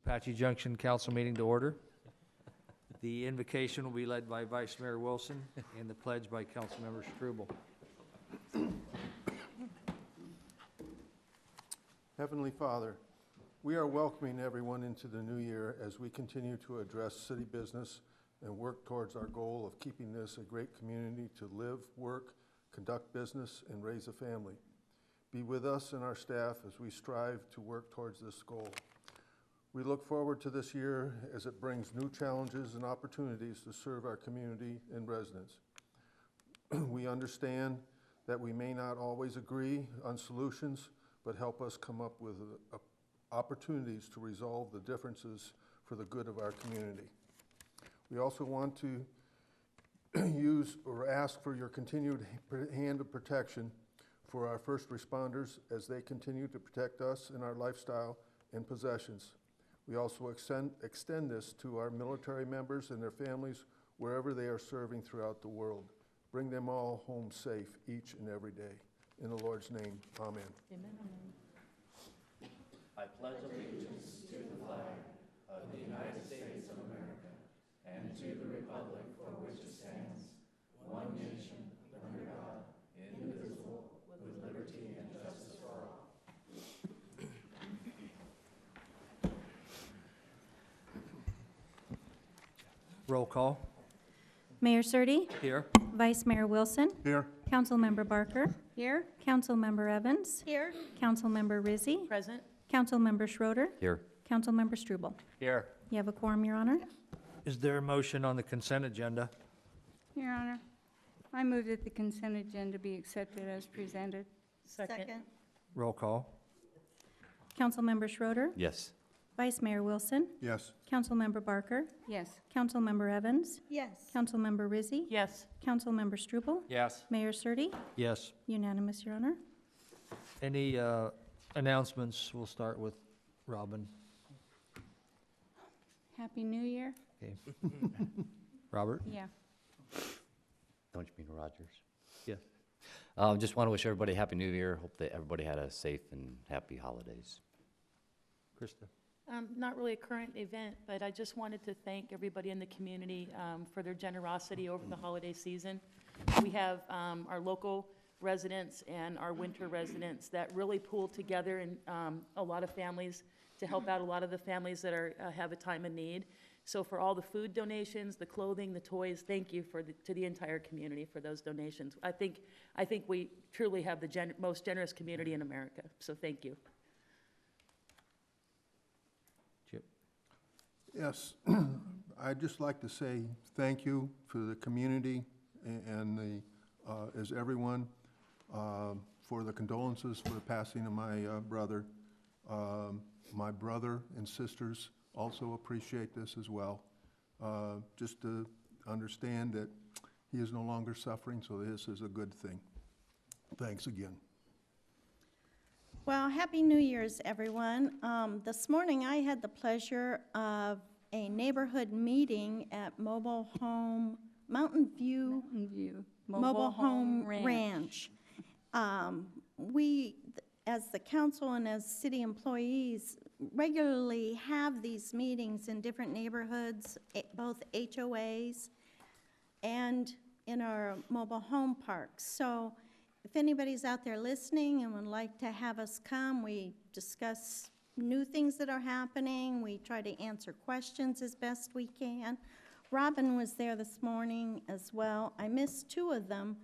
Apache Junction Council meeting to order. The invocation will be led by Vice Mayor Wilson and the pledge by Councilmember Struble. Heavenly Father, we are welcoming everyone into the new year as we continue to address city business and work towards our goal of keeping this a great community to live, work, conduct business, and raise a family. Be with us and our staff as we strive to work towards this goal. We look forward to this year as it brings new challenges and opportunities to serve our community and residents. We understand that we may not always agree on solutions, but help us come up with opportunities to resolve the differences for the good of our community. We also want to use or ask for your continued hand of protection for our first responders as they continue to protect us and our lifestyle and possessions. We also extend this to our military members and their families wherever they are serving throughout the world. Bring them all home safe each and every day. In the Lord's name, amen. Amen. I pledge allegiance to the flag of the United States of America and to the republic for which it stands, one nation, under God, indivisible, with liberty and justice for all. Roll call. Mayor Surtee, Here. Vice Mayor Wilson, Here. Councilmember Barker, Here. Councilmember Evans, Here. Councilmember Rizzi, Present. Councilmember Schroeder, Here. Councilmember Struble. Here. You have a quorum, Your Honor. Is there a motion on the consent agenda? Your Honor, I move that the consent agenda be accepted as presented. Second. Roll call. Councilmember Schroeder, Yes. Vice Mayor Wilson, Yes. Councilmember Barker, Yes. Councilmember Evans, Yes. Councilmember Rizzi, Yes. Councilmember Struble, Yes. Mayor Surtee. Yes. Unanimous, Your Honor. Any announcements? We'll start with Robin. Happy New Year. Okay. Robert? Yeah. Don't you mean Rogers? Yes. Just want to wish everybody a Happy New Year. Hope that everybody had a safe and happy holidays. Krista? Not really a current event, but I just wanted to thank everybody in the community for their generosity over the holiday season. We have our local residents and our winter residents that really pulled together, and a lot of families to help out a lot of the families that have a time of need. So for all the food donations, the clothing, the toys, thank you to the entire community for those donations. I think we truly have the most generous community in America, so thank you. Chip? Yes. I'd just like to say thank you for the community and as everyone for the condolences for the passing of my brother. My brother and sisters also appreciate this as well. Just to understand that he is no longer suffering, so this is a good thing. Thanks again. Well, Happy New Year's, everyone. This morning, I had the pleasure of a neighborhood meeting at Mountain View Mountain View Mobile Home Ranch. We, as the council and as city employees, regularly have these meetings in different neighborhoods, both HOAs and in our mobile home parks. So if anybody's out there listening and would like to have us come, we discuss new things that are happening. We try to answer questions as best we can. Robin was there this morning as well. I missed 2 of them,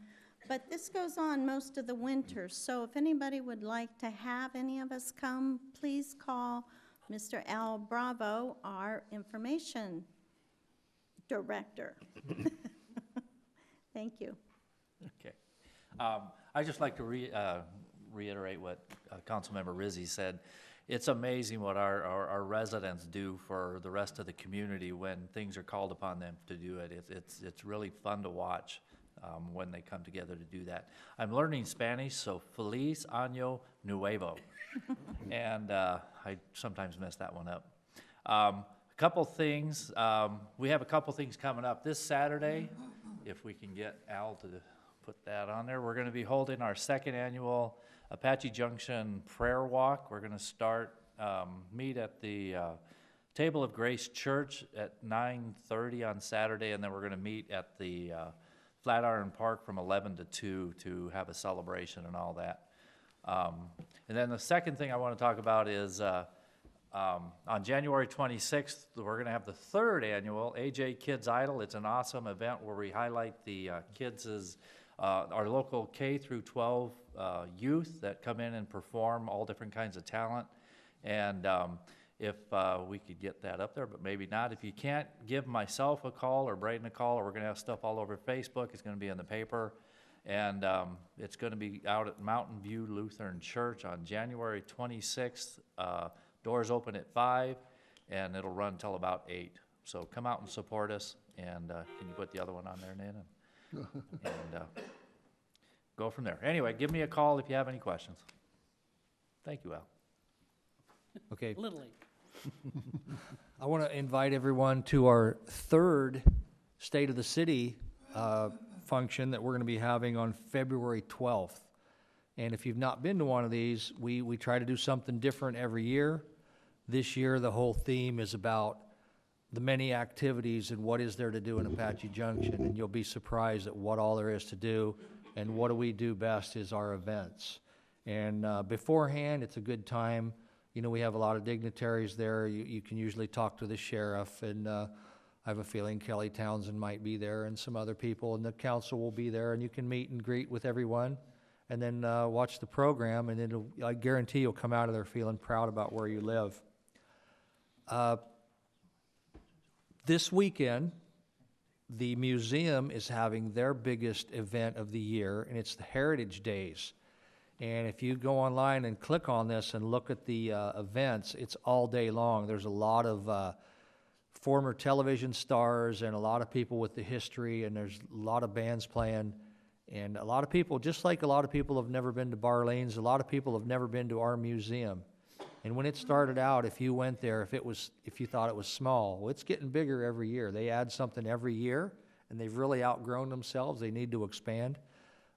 but this goes on most of the winter. So if anybody would like to have any of us come, please call Mr. Al Bravo, our information director. Thank you. Okay. I'd just like to reiterate what Councilmember Rizzi said. It's amazing what our residents do for the rest of the community when things are called upon them to do it. It's really fun to watch when they come together to do that. I'm learning Spanish, so Feliz Año Nuevo. And I sometimes mess that one up. A couple things. We have a couple things coming up this Saturday. If we can get Al to put that on there. We're going to be holding our 2nd annual Apache Junction prayer walk. We're going to meet at the Table of Grace Church at 9:30 on Saturday, and then we're going to meet at the Flatiron Park from 11 to 2 to have a celebration and all that. And then the second thing I want to talk about is on January 26th, we're going to have the third annual AJ Kids Idol. It's an awesome event where we highlight the our local K through 12 youth that come in and perform all different kinds of talent. And if we could get that up there, but maybe not. If you can't, give myself a call or Braden a call, or we're going to have stuff all over Facebook. It's going to be in the paper. And it's going to be out at Mountain View Lutheran Church on January 26th. Doors open at 5, and it'll run till about 8. So come out and support us. And can you put the other one on there, Nana? And go from there. Anyway, give me a call if you have any questions. Thank you, Al. Okay. Little League. I want to invite everyone to our third State of the City function that we're going to be having on February 12th. And if you've not been to one of these, we try to do something different every year. This year, the whole theme is about the many activities and what is there to do in Apache Junction. And you'll be surprised at what all there is to do. And what do we do best is our events. And beforehand, it's a good time. You know, we have a lot of dignitaries there. You can usually talk to the sheriff, and I have a feeling Kelly Townsend might be there and some other people, and the council will be there, and you can meet and greet with everyone, and then watch the program, and I guarantee you'll come out of there feeling proud about where you live. This weekend, the museum is having their biggest event of the year, and it's the Heritage Days. And if you go online and click on this and look at the events, it's all day long. There's a lot of former television stars and a lot of people with the history, and there's a lot of bands playing. And a lot of people, just like a lot of people have never been to Barlene's, a lot of people have never been to our museum. And when it started out, if you went there, if you thought it was small, well, it's getting bigger every year. They add something every year, and they've really outgrown themselves. They need to expand.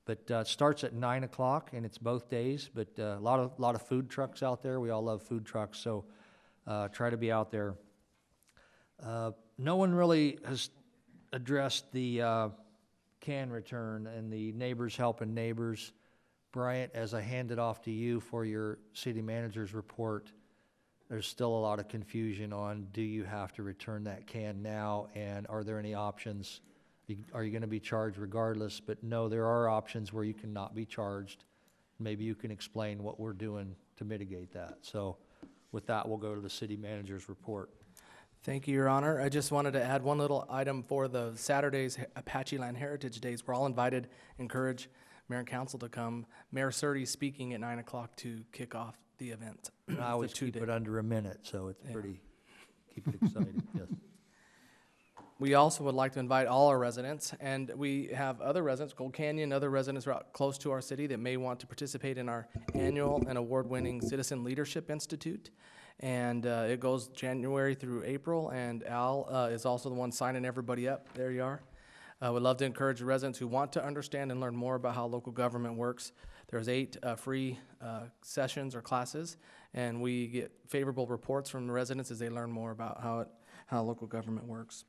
But it starts at 9 o'clock, and it's both days. But a lot of food trucks out there. We all love food trucks, so try to be out there. No one really has addressed the can return and the neighbors helping neighbors. Bryant, as I hand it off to you for your city manager's report, there's still a lot of confusion on, do you have to return that can now, and are there any options? Are you going to be charged regardless? But no, there are options where you cannot be charged. Maybe you can explain what we're doing to mitigate that. So with that, we'll go to the city manager's report. Thank you, Your Honor. I just wanted to add one little item for the Saturday's Apache Land Heritage Days. We're all invited. Encourage Mayor and Council to come. Mayor Surtees speaking at 9 o'clock to kick off the event. I always keep it under a minute, so it's pretty, keep it exciting, yes. We also would like to invite all our residents, and we have other residents, Gold Canyon, other residents close to our city that may want to participate in our annual and award-winning Citizen Leadership Institute. And it goes January through April, and Al is also the one signing everybody up. There you are. We'd love to encourage residents who want to understand and learn more about how local government works. There's 8 free sessions or classes, and we get favorable reports from the residents as they learn more about how local government works.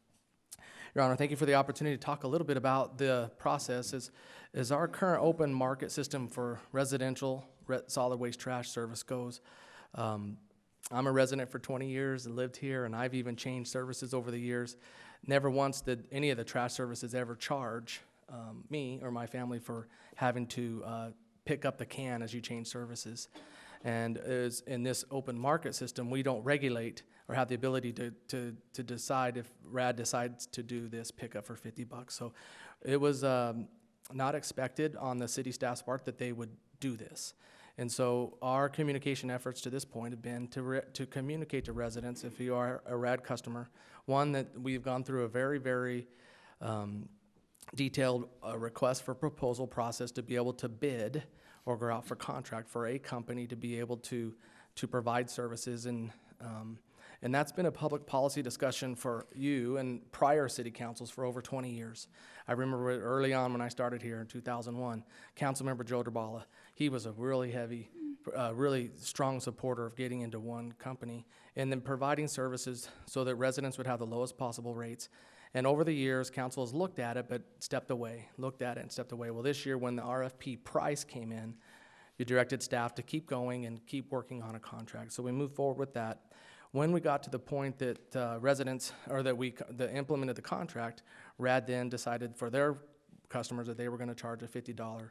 Your Honor, thank you for the opportunity to talk a little bit about the process. As our current open market system for residential solid waste trash service goes, I'm a resident for 20 years and lived here, and I've even changed services over the years. Never once did any of the trash services ever charge me or my family for having to pick up the can as you change services. And as in this open market system, we don't regulate or have the ability to decide if RAD decides to do this pickup for $50. So it was not expected on the city staff's part that they would do this. And so our communication efforts to this point have been to communicate to residents, if you are a RAD customer, one, that we've gone through a very, very detailed request for proposal process to be able to bid or go out for contract for a company to be able to provide services. And that's been a public policy discussion for you and prior city councils for over 20 years. I remember early on when I started here in 2001, Councilmember Joe DeBala, he was a really heavy really strong supporter of getting into one company and then providing services so that residents would have the lowest possible rates. And over the years, council has looked at it, but stepped away, looked at it and stepped away. Well, this year, when the RFP price came in, you directed staff to keep going and keep working on a contract. So we moved forward with that. When we got to the point that residents, or that we implemented the contract, RAD then decided for their customers that they were gonna charge a $50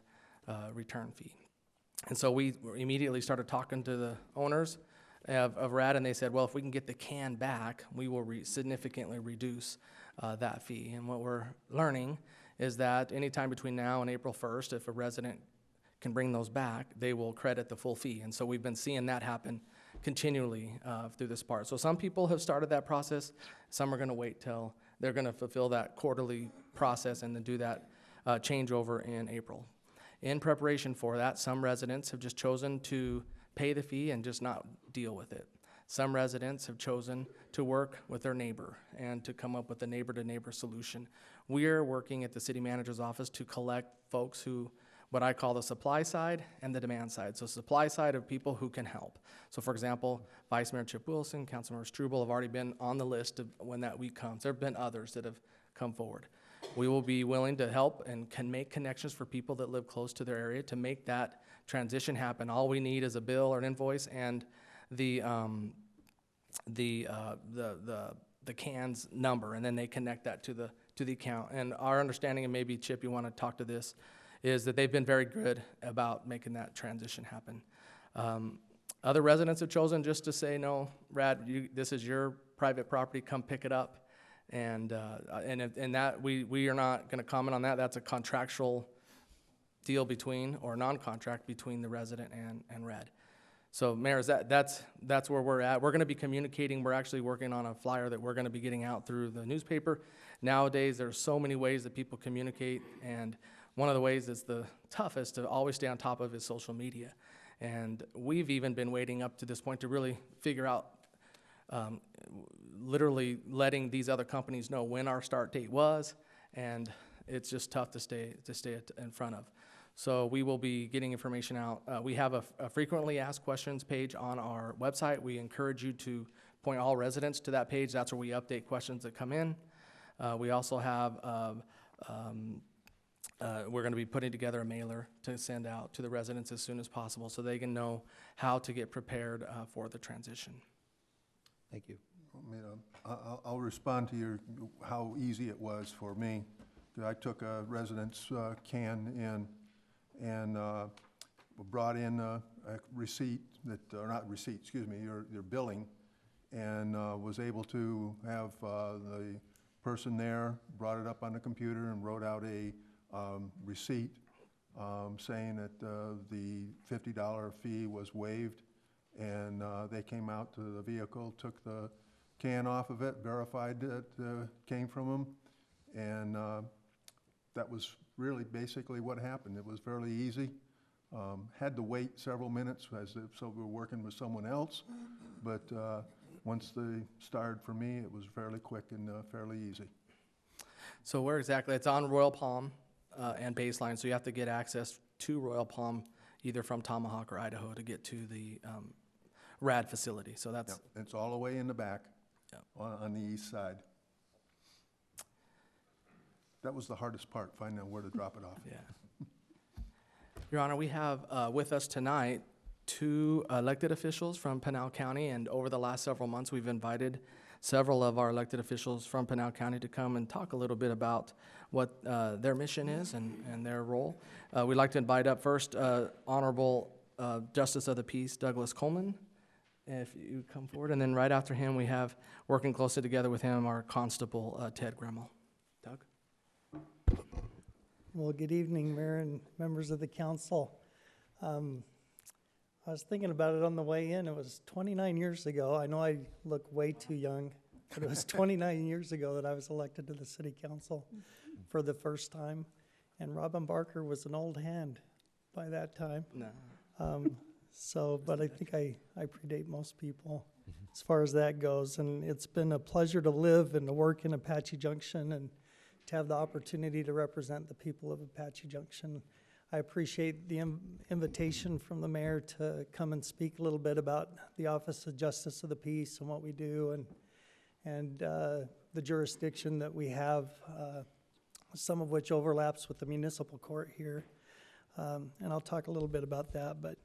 return fee. And so we immediately started talking to the owners of RAD, and they said, well, if we can get the can back, we will significantly reduce that fee. And what we're learning is that anytime between now and April 1st, if a resident can bring those back, they will credit the full fee. And so we've been seeing that happen continually through this part. So some people have started that process. Some are going to wait till they're going to fulfill that quarterly process and then do that changeover in April. In preparation for that, some residents have just chosen to pay the fee and just not deal with it. Some residents have chosen to work with their neighbor and to come up with a neighbor-to-neighbor solution. We're working at the city manager's office to collect folks who, what I call the supply side and the demand side. So supply side of people who can help. So for example, Vice Mayor Chip Wilson, Councilmember Struble have already been on the list of when that week comes. There have been others that have come forward. We will be willing to help and can make connections for people that live close to their area to make that transition happen. All we need is a bill or an invoice and the cans number, and then they connect that to the account. And our understanding, and maybe Chip, you want to talk to this, is that they've been very good about making that transition happen. Other residents have chosen just to say, no, Rad, this is your private property, come pick it up. And that we are not going to comment on that. That's a contractual deal between, or non-contract between the resident and RAD. So Mayor, that's where we're at. We're going to be communicating. We're actually working on a flyer that we're going to be getting out through the newspaper. Nowadays, there's so many ways that people communicate, and one of the ways that's the toughest to always stay on top of is social media. And we've even been waiting up to this point to really figure out literally letting these other companies know when our start date was, and it's just tough to stay in front of. So we will be getting information out. We have a frequently asked questions page on our website. We encourage you to point all residents to that page. That's where we update questions that come in. We also have, we're going to be putting together a mailer to send out to the residents as soon as possible so they can know how to get prepared for the transition. Thank you. I'll respond to how easy it was for me. I took a resident's can in and brought in a receipt or not receipt, excuse me, your billing, and was able to have the person there brought it up on the computer and wrote out a receipt saying that the $50 fee was waived, and they came out to the vehicle, took the can off of it, verified that it came from them, and that was really basically what happened. It was fairly easy. Had to wait several minutes so we were working with someone else, but once they started for me, it was fairly quick and fairly easy. So where exactly? It's on Royal Palm and Baseline, so you have to get access to Royal Palm either from Tomahawk or Idaho to get to the RAD facility. So that's... Yep. It's all the way in the back. Yep. On the east side. That was the hardest part, finding out where to drop it off. Yeah. Your Honor, we have with us tonight 2 elected officials from Pinal County, and over the last several months, we've invited several of our elected officials from Pinal County to come and talk a little bit about what their mission is and their role. We'd like to invite up first Honorable Justice of the Peace Douglas Coleman, if you come forward, and then right after him, we have, working closely together with him, our Constable Ted Gremmel. Doug? Well, good evening, Mayor and members of the council. I was thinking about it on the way in. It was 29 years ago. I know I look way too young, but it was 29 years ago that I was elected to the city council for the first time. And Robin Barker was an old hand by that time. No. But I think I predate most people as far as that goes. And it's been a pleasure to live and to work in Apache Junction and to have the opportunity to represent the people of Apache Junction. I appreciate the invitation from the mayor to come and speak a little bit about the Office of Justice of the Peace and what we do, and the jurisdiction that we have, some of which overlaps with the municipal court here. And I'll talk a little bit about that. But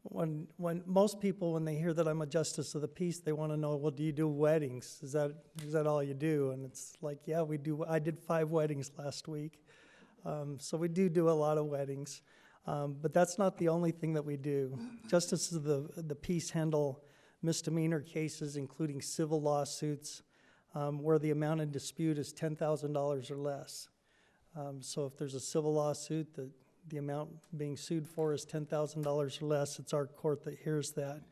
when most people, when they hear that I'm a justice of the peace, they want to know, well, do you do weddings? Is that all you do? And it's like, yeah, we do. I did 5 weddings last week. So we do a lot of weddings. But that's not the only thing that we do. Justices of the peace handle misdemeanor cases, including civil lawsuits, where the amount in dispute is $10,000 or less. So if there's a civil lawsuit that the amount being sued for is $10,000 or less, it's our court that hears that.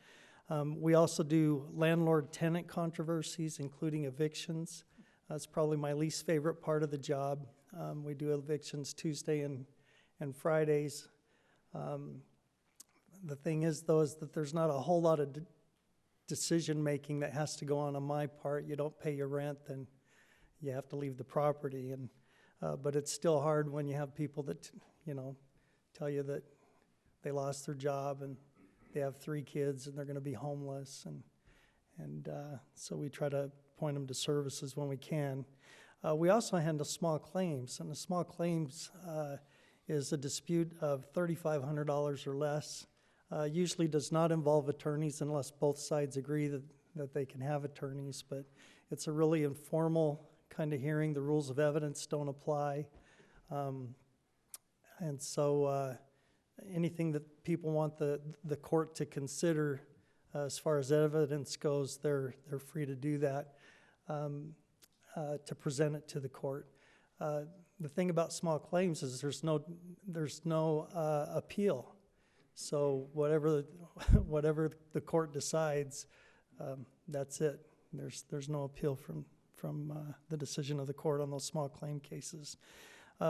We also do landlord-tenant controversies, including evictions. That's probably my least favorite part of the job. We do evictions Tuesday and Fridays. The thing is, though, is that there's not a whole lot of decision-making that has to go on my part. You don't pay your rent, then you have to leave the property. And but it's still hard when you have people that, tell you that they lost their job and they have 3 kids and they're going to be homeless. And so we try to point them to services when we can. We also handle small claims, and the small claims is a dispute of $3,500 or less. Usually does not involve attorneys unless both sides agree that they can have attorneys, but it's a really informal kind of hearing. The rules of evidence don't apply. And so anything that people want the court to consider as far as evidence goes, they're free to do that, to present it to the court. The thing about small claims is there's no appeal. So whatever the court decides, that's it. There's no appeal from the decision of the court on those small claim cases.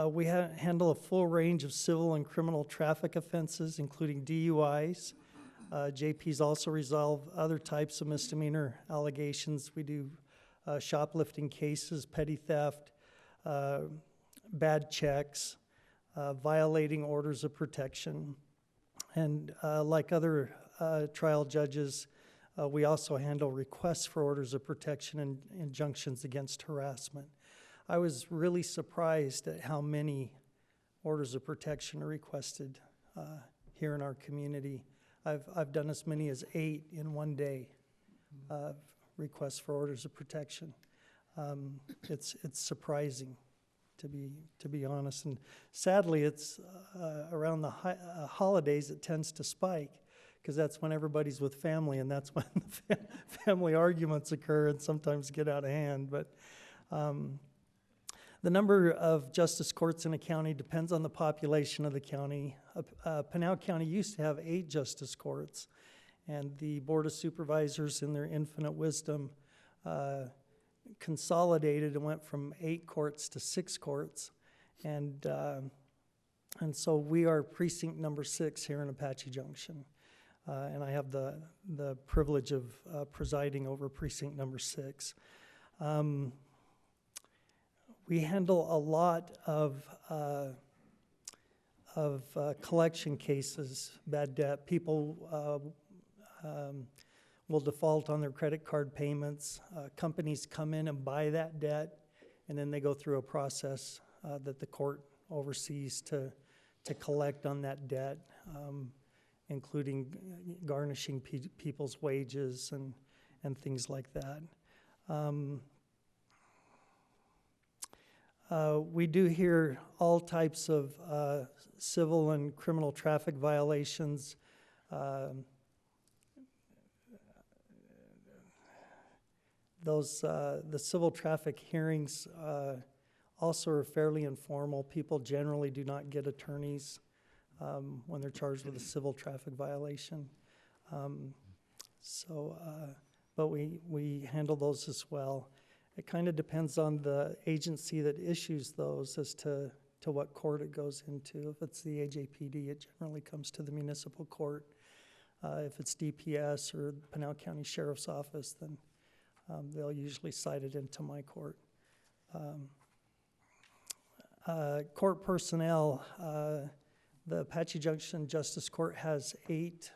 We handle a full range of civil and criminal traffic offenses, including DUIs. JPs also resolve other types of misdemeanor allegations. We do shoplifting cases, petty theft, bad checks, violating orders of protection. And like other trial judges, we also handle requests for orders of protection and injunctions against harassment. I was really surprised at how many orders of protection are requested here in our community. I've done as many as 8 in one day, requests for orders of protection. It's surprising, to be honest. And sadly, it's around the holidays it tends to spike, because that's when everybody's with family, and that's when the family arguments occur and sometimes get out of hand. But the number of justice courts in a county depends on the population of the county. Pinal County used to have 8 justice courts, and the Board of Supervisors, in their infinite wisdom, consolidated and went from 8 courts to 6 courts. And so we are precinct number 6 here in Apache Junction. And I have the privilege of presiding over precinct number 6. We handle a lot of collection cases, bad debt. People will default on their credit card payments. Companies come in and buy that debt, and then they go through a process that the court oversees to collect on that debt, including garnishing people's wages and things like that. We do hear all types of civil and criminal traffic violations. The civil traffic hearings also are fairly informal. People generally do not get attorneys when they're charged with a civil traffic violation. But we handle those as well. It kind of depends on the agency that issues those as to what court it goes into. If it's the AJPD, it generally comes to the municipal court. If it's DPS or Pinal County Sheriff's Office, then they'll usually cite it into my court. Court personnel, the Apache Junction Justice Court has 8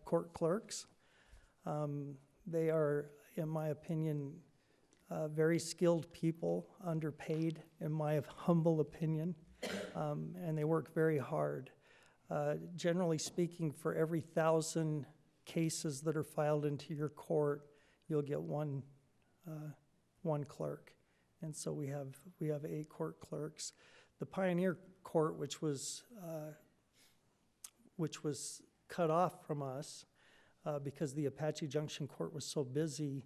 court clerks. They are, in my opinion, very skilled people, underpaid, in my humble opinion, and they work very hard. Generally speaking, for every 1,000 cases that are filed into your court, you'll get one clerk. And so we have 8 court clerks. The Pioneer Court, which was cut off from us because the Apache Junction Court was so busy,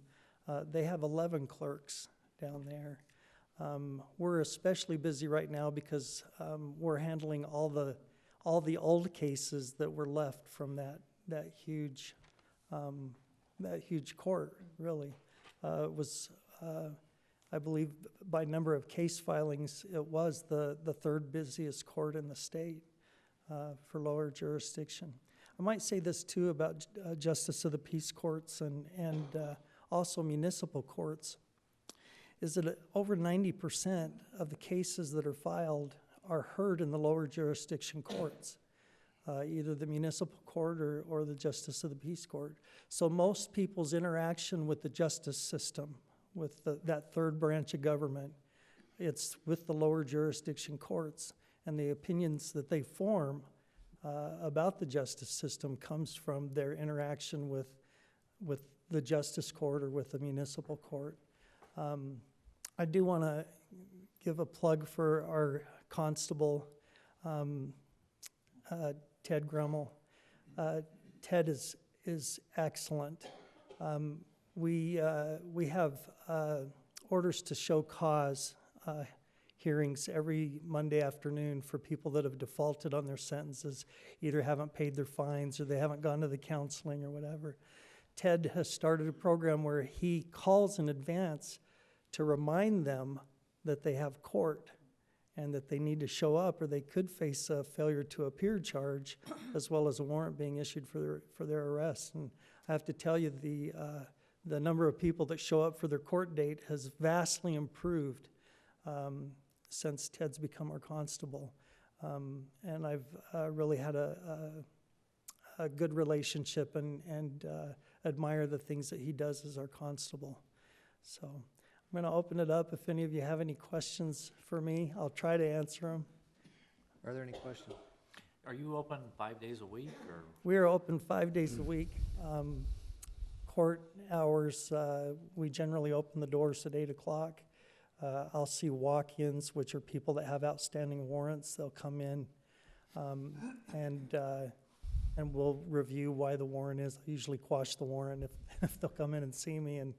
they have 11 clerks down there. We're especially busy right now because we're handling all the old cases that were left from that huge court. Really, it was. I believe by number of case filings, it was the 3rd busiest court in the state for lower jurisdiction. I might say this too about justice of the peace courts and also municipal courts, is that over 90% of the cases that are filed are heard in the lower jurisdiction courts, either the municipal court or the justice of the peace court. So most people's interaction with the justice system, with that 3rd branch of government, it's with the lower jurisdiction courts, and the opinions that they form about the justice system comes from their interaction with the justice court or with the municipal court. I do want to give a plug for our constable, Ted Grummel. Ted is excellent. We have orders to show cause hearings every Monday afternoon for people that have defaulted on their sentences, either haven't paid their fines or they haven't gone to the counseling or whatever. Ted has started a program where he calls in advance to remind them that they have court and that they need to show up, or they could face a failure to appear charge as well as a warrant being issued for their arrest. And I have to tell you, the number of people that show up for their court date has vastly improved since Ted's become our constable. And I've really had a good relationship and admire the things that he does as our constable. So I'm going to open it up. If any of you have any questions for me, I'll try to answer them. Are there any questions? Are you open 5 days a week, or? We are open 5 days a week. Court hours, we generally open the doors at 8 o'clock. I'll see walk-ins, which are people that have outstanding warrants. They'll come in and we'll review why the warrant is. I usually quash the warrant if they'll come in and see me, and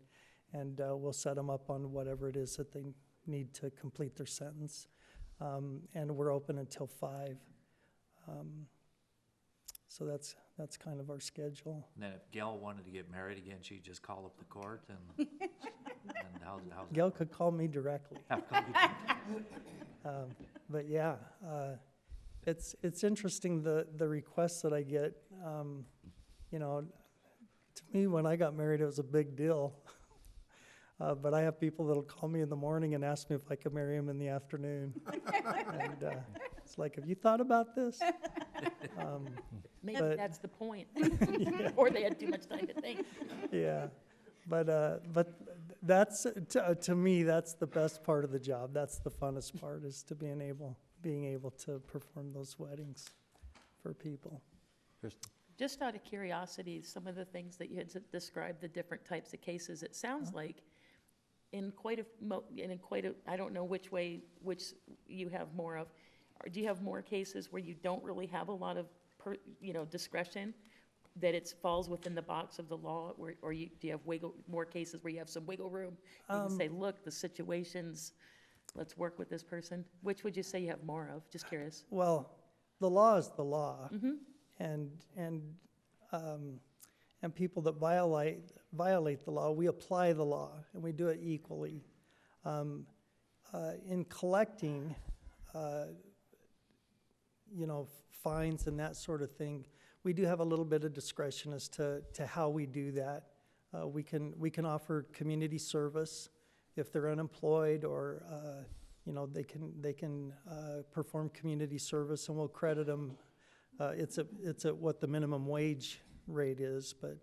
we'll set them up on whatever it is that they need to complete their sentence. And we're open until 5. So that's kind of our schedule. And then if Gail wanted to get married again, she'd just call up the court and how's Gail could call me directly. But yeah, it's interesting the requests that I get. You know, to me, when I got married, it was a big deal. But I have people that'll call me in the morning and ask me if I could marry them in the afternoon. And it's like, have you thought about this? Maybe But- that's the point. Or they had too much time to think. Yeah, but that's to me, that's the best part of the job. That's the funnest part, is to being able to perform those weddings for people. Kristen? Just out of curiosity, some of the things that you had described, the different types of cases, it sounds like in quite a, I don't know which you have more of, or do you have more cases where you don't really have a lot of, discretion, that it falls within the box of the law, or do you have more cases where you have some wiggle room? You can say, look, the situations, let's work with this person. Which would you say you have more of? Just curious. Well, the law is the law. Mm-hmm. And people that violate the law, we apply the law, and we do it equally. In collecting, fines and that sort of thing, we do have a little bit of discretion as to how we do that. We can offer community service if they're unemployed, or they can perform community service, and we'll credit them. It's at what the minimum wage rate is, but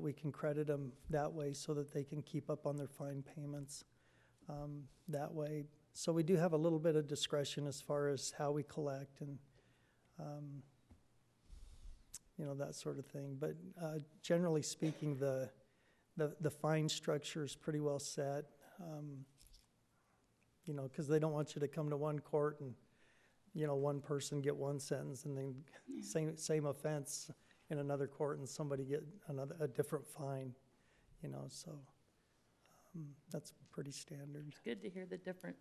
we can credit them that way so that they can keep up on their fine payments that way. So we do have a little bit of discretion as far as how we collect and that sort of thing. But generally speaking, the fine structure is pretty well set. Because they don't want you to come to one court and, one person get one sentence and then same offense in another court and somebody get a different fine, so that's pretty standard. It's good to hear the different,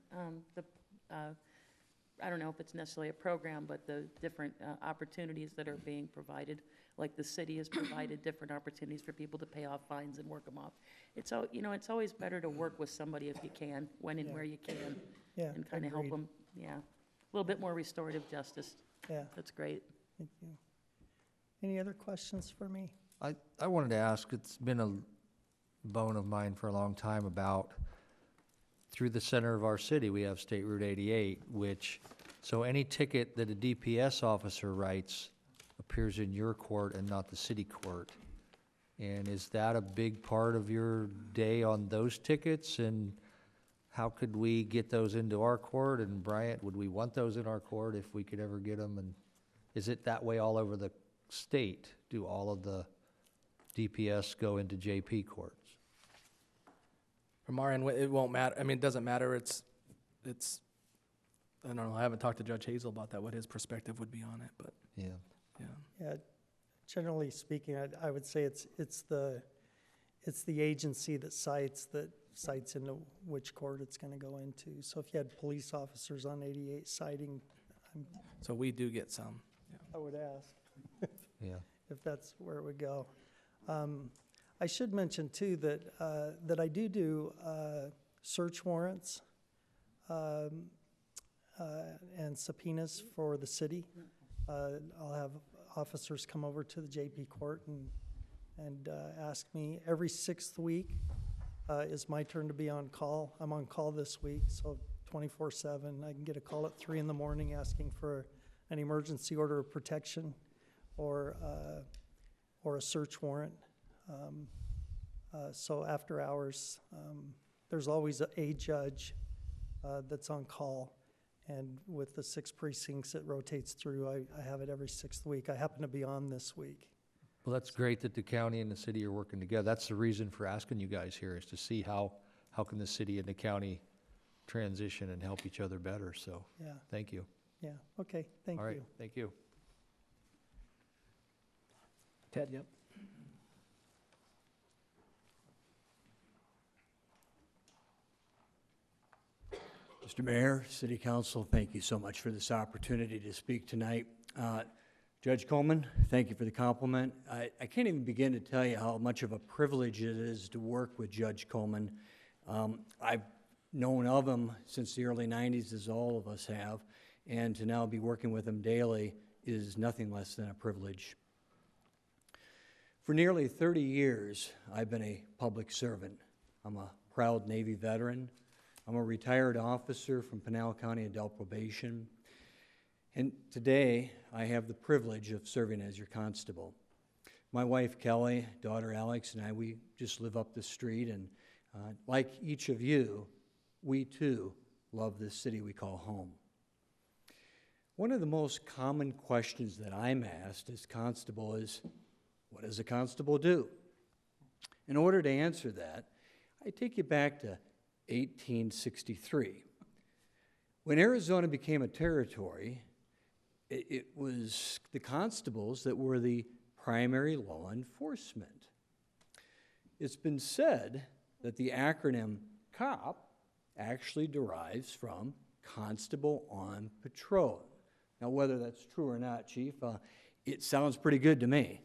I don't know if it's necessarily a program, but the different opportunities that are being provided. Like the city has provided different opportunities for people to pay off fines and work them off. It's it's always better to work with somebody if you can, when and where you can, Yeah, and kind of help agreed. them. Yeah, a little bit more restorative justice. Yeah, That's great. thank you. Any other questions for me? I wanted to ask, it's been a bone of mine for a long time about, through the center of our city, we have State Route 88, so any ticket that a DPS officer writes appears in your court and not the city court. And is that a big part of your day on those tickets? And how could we get those into our court? And Bryant, would we want those in our court if we could ever get them? And is it that way all over the state? Do all of the DPS go into JP courts? From our end, it won't matter. I mean, it doesn't matter. It's, I don't know, I haven't talked to Judge Hazel about that, what his perspective would be on it, but, Yeah. yeah. Yeah, generally speaking, I would say it's the agency that cites into which court it's gonna go into. So if you had police officers on 88 citing, So we do get some. I would ask Yeah. if that's where it would go. I should mention too that I do search warrants and subpoenas for the city. I'll have officers come over to the JP court and ask me. Every 6th week is my turn to be on call. I'm on call this week, so 24/7. I can get a call at 3 in the morning asking for an emergency order of protection or a search warrant. So after hours, there's always a judge that's on call. And with the 6 precincts, it rotates through. I have it every 6th week. I happen to be on this week. Well, that's great that the county and the city are working together. That's the reason for asking you guys here, is to see how can the city and the county transition and help each other better. So, Yeah, thank you. yeah. Okay, thank All right, you. thank you. Ted, yep. Mr. Mayor, City Council, thank you so much for this opportunity to speak tonight. Judge Coleman, thank you for the compliment. I can't even begin to tell you how much of a privilege it is to work with Judge Coleman. I've known of him since the early 90s, as all of us have, and to now be working with him daily is nothing less than a privilege. For nearly 30 years, I've been a public servant. I'm a proud Navy veteran. I'm a retired officer from Pinal County Adult Probation. And today, I have the privilege of serving as your constable. My wife, Kelly, daughter, Alex, and I, we just live up the street. And like each of you, we too love this city we call home. One of the most common questions that I'm asked as constable is, what does a constable do? In order to answer that, I take you back to 1863. When Arizona became a territory, it was the constables that were the primary law enforcement. It's been said that the acronym COP actually derives from Constable on Patrol. Now, whether that's true or not, Chief, it sounds pretty good to me.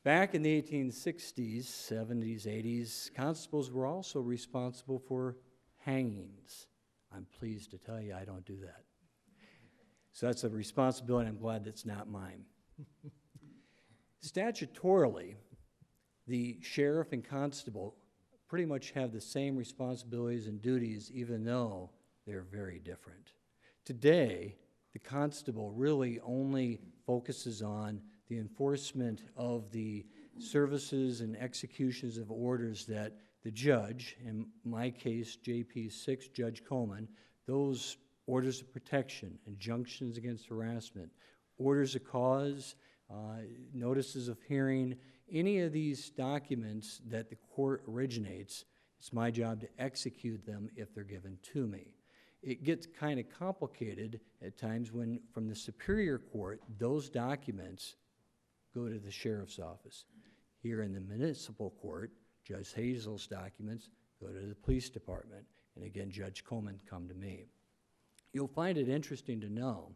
Back in the 1860s, 70s, 80s, constables were also responsible for hangings. I'm pleased to tell you I don't do that. So that's a responsibility, I'm glad that's not mine. Statutorily, the sheriff and constable pretty much have the same responsibilities and duties, even though they're very different. Today, the constable really only focuses on the enforcement of the services and executions of orders that the judge, in my case, JP 6, Judge Coleman, those orders of protection, injunctions against harassment, orders of cause, notices of hearing, any of these documents that the court originates, it's my job to execute them if they're given to me. It gets kind of complicated at times when, from the Superior Court, those documents go to the Sheriff's Office. Here in the Municipal Court, Judge Hazel's documents go to the Police Department, and again, Judge Coleman come to me. You'll find it interesting to know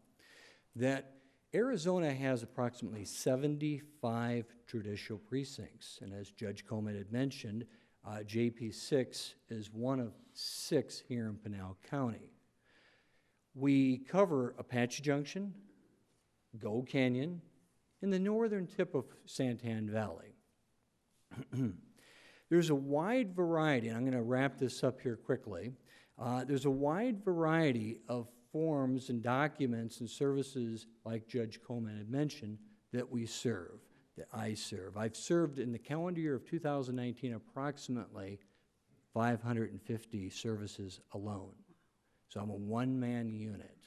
that Arizona has approximately 75 judicial precincts, and as Judge Coleman had mentioned, JP 6 is one of 6 here in Pinal County. We cover Apache Junction, Gold Canyon, and the northern tip of Santan Valley. There's a wide variety, and I'm going to wrap this up here quickly. There's a wide variety of forms and documents and services, like Judge Coleman had mentioned, that we serve, that I serve. I've served in the calendar year of 2019 approximately 550 services alone. So I'm a one-man unit.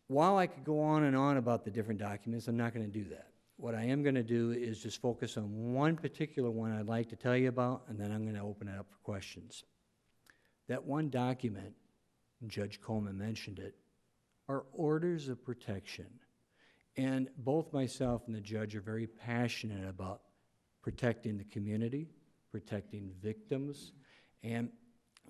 While I could go on and on about the different documents, I'm not going to do that. What I am going to do is just focus on one particular one I'd like to tell you about, and then I'm going to open it up for questions. That one document, and Judge Coleman mentioned it, are orders of protection. And both myself and the judge are very passionate about protecting the community, protecting victims, and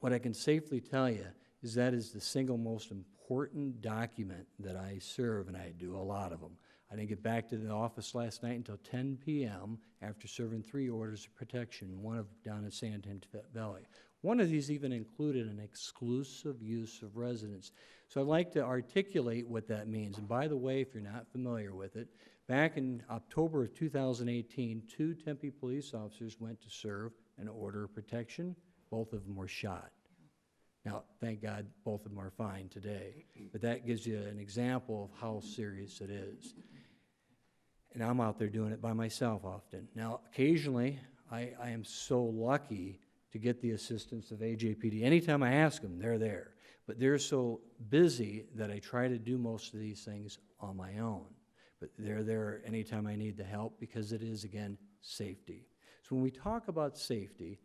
what I can safely tell you is that is the single most important document that I serve, and I do a lot of them. I didn't get back to the office last night until 10 p.m. after serving 3 orders of protection, one of down in Santan Valley. One of these even included an exclusive use of residence. So I'd like to articulate what that means. And by the way, if you're not familiar with it, back in October of 2018, 2 Tempe police officers went to serve an order of protection. Both of them were shot. Now, thank God, both of them are fine today. But that gives you an example of how serious it is. And I'm out there doing it by myself often. Now, occasionally, I am so lucky to get the assistance of AJPD. Anytime I ask them, they're there. But they're so busy that I try to do most of these things on my own. But they're there anytime I need the help because it is, again, safety. So when we talk about safety,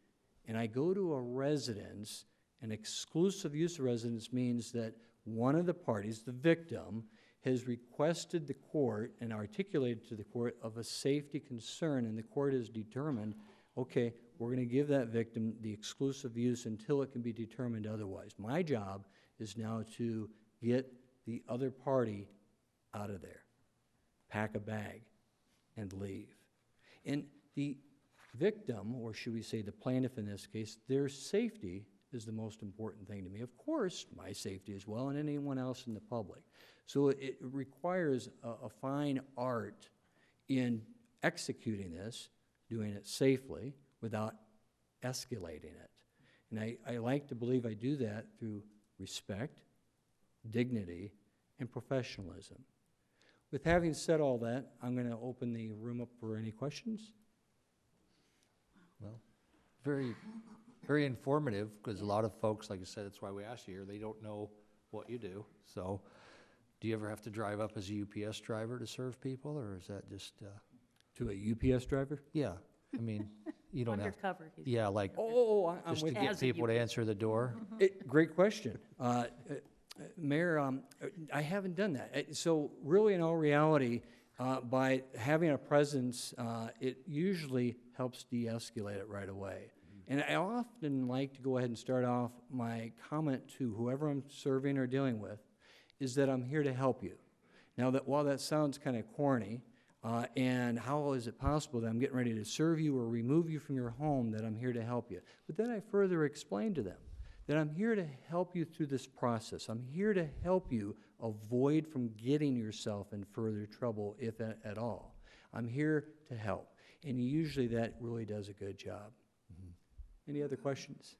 and I go to a residence, an exclusive use of residence means that one of the parties, the victim, has requested the court and articulated to the court of a safety concern, and the court has determined, okay, we're going to give that victim the exclusive use until it can be determined otherwise. My job is now to get the other party out of there, pack a bag, and leave. And the victim, or should we say the plaintiff in this case, their safety is the most important thing to me. Of course, my safety as well, and anyone else in the public. So it requires a fine art in executing this, doing it safely, without escalating it. And I like to believe I do that through respect, dignity, and professionalism. With having said all that, I'm going to open the room up for any questions. Well, very, very informative, because a lot of folks, like I said, that's why we asked you here, they don't know what you do. So, do you ever have to drive up as a UPS driver to serve people, or is that just, To a UPS driver? yeah, I mean, you don't have, Undercover. he's- yeah, like, Oh, I'm just with to you. get As a people to answer the door? Great question. Mayor, I haven't done that. So really, in all reality, by having a presence, it usually helps de-escalate it right away. And I often like to go ahead and start off my comment to whoever I'm serving or dealing with, is that I'm here to help you. Now, that while that sounds kind of corny, and how is it possible that I'm getting ready to serve you or remove you from your home, that I'm here to help you? But then I further explain to them that I'm here to help you through this process. I'm here to help you avoid from getting yourself in further trouble, if at all. I'm here to help. And usually that really does a good job. Mm-hmm. Any other questions?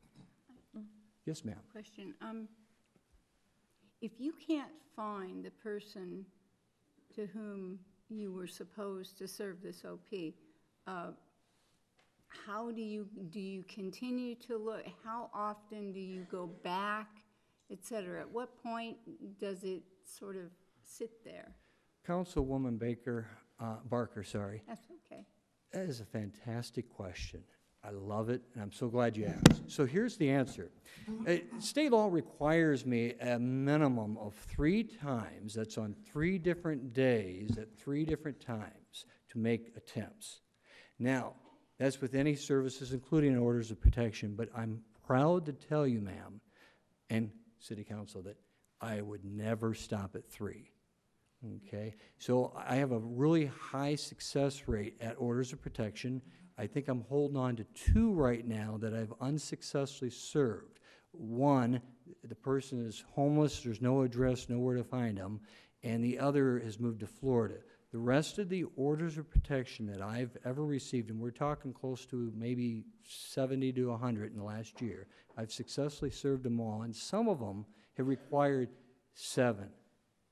Yes, ma'am. Question, if you can't find the person to whom you were supposed to serve this OP, how do you continue to look? How often do you go back, et cetera? At what point does it sort of sit there? Councilwoman Barker, sorry. That's okay. That is a fantastic question. I love it, and I'm so glad you asked. So here's the answer. State law requires me a minimum of 3 times, that's on 3 different days at 3 different times, to make attempts. Now, that's with any services, including orders of protection, but I'm proud to tell you, ma'am, and City Council, that I would never stop at 3. Okay? So I have a really high success rate at orders of protection. I think I'm holding on to 2 right now that I've unsuccessfully served. 1, the person is homeless, there's no address, nowhere to find them, and the other has moved to Florida. The rest of the orders of protection that I've ever received, and we're talking close to maybe 70 to 100 in the last year, I've successfully served them all, and some of them have required 7,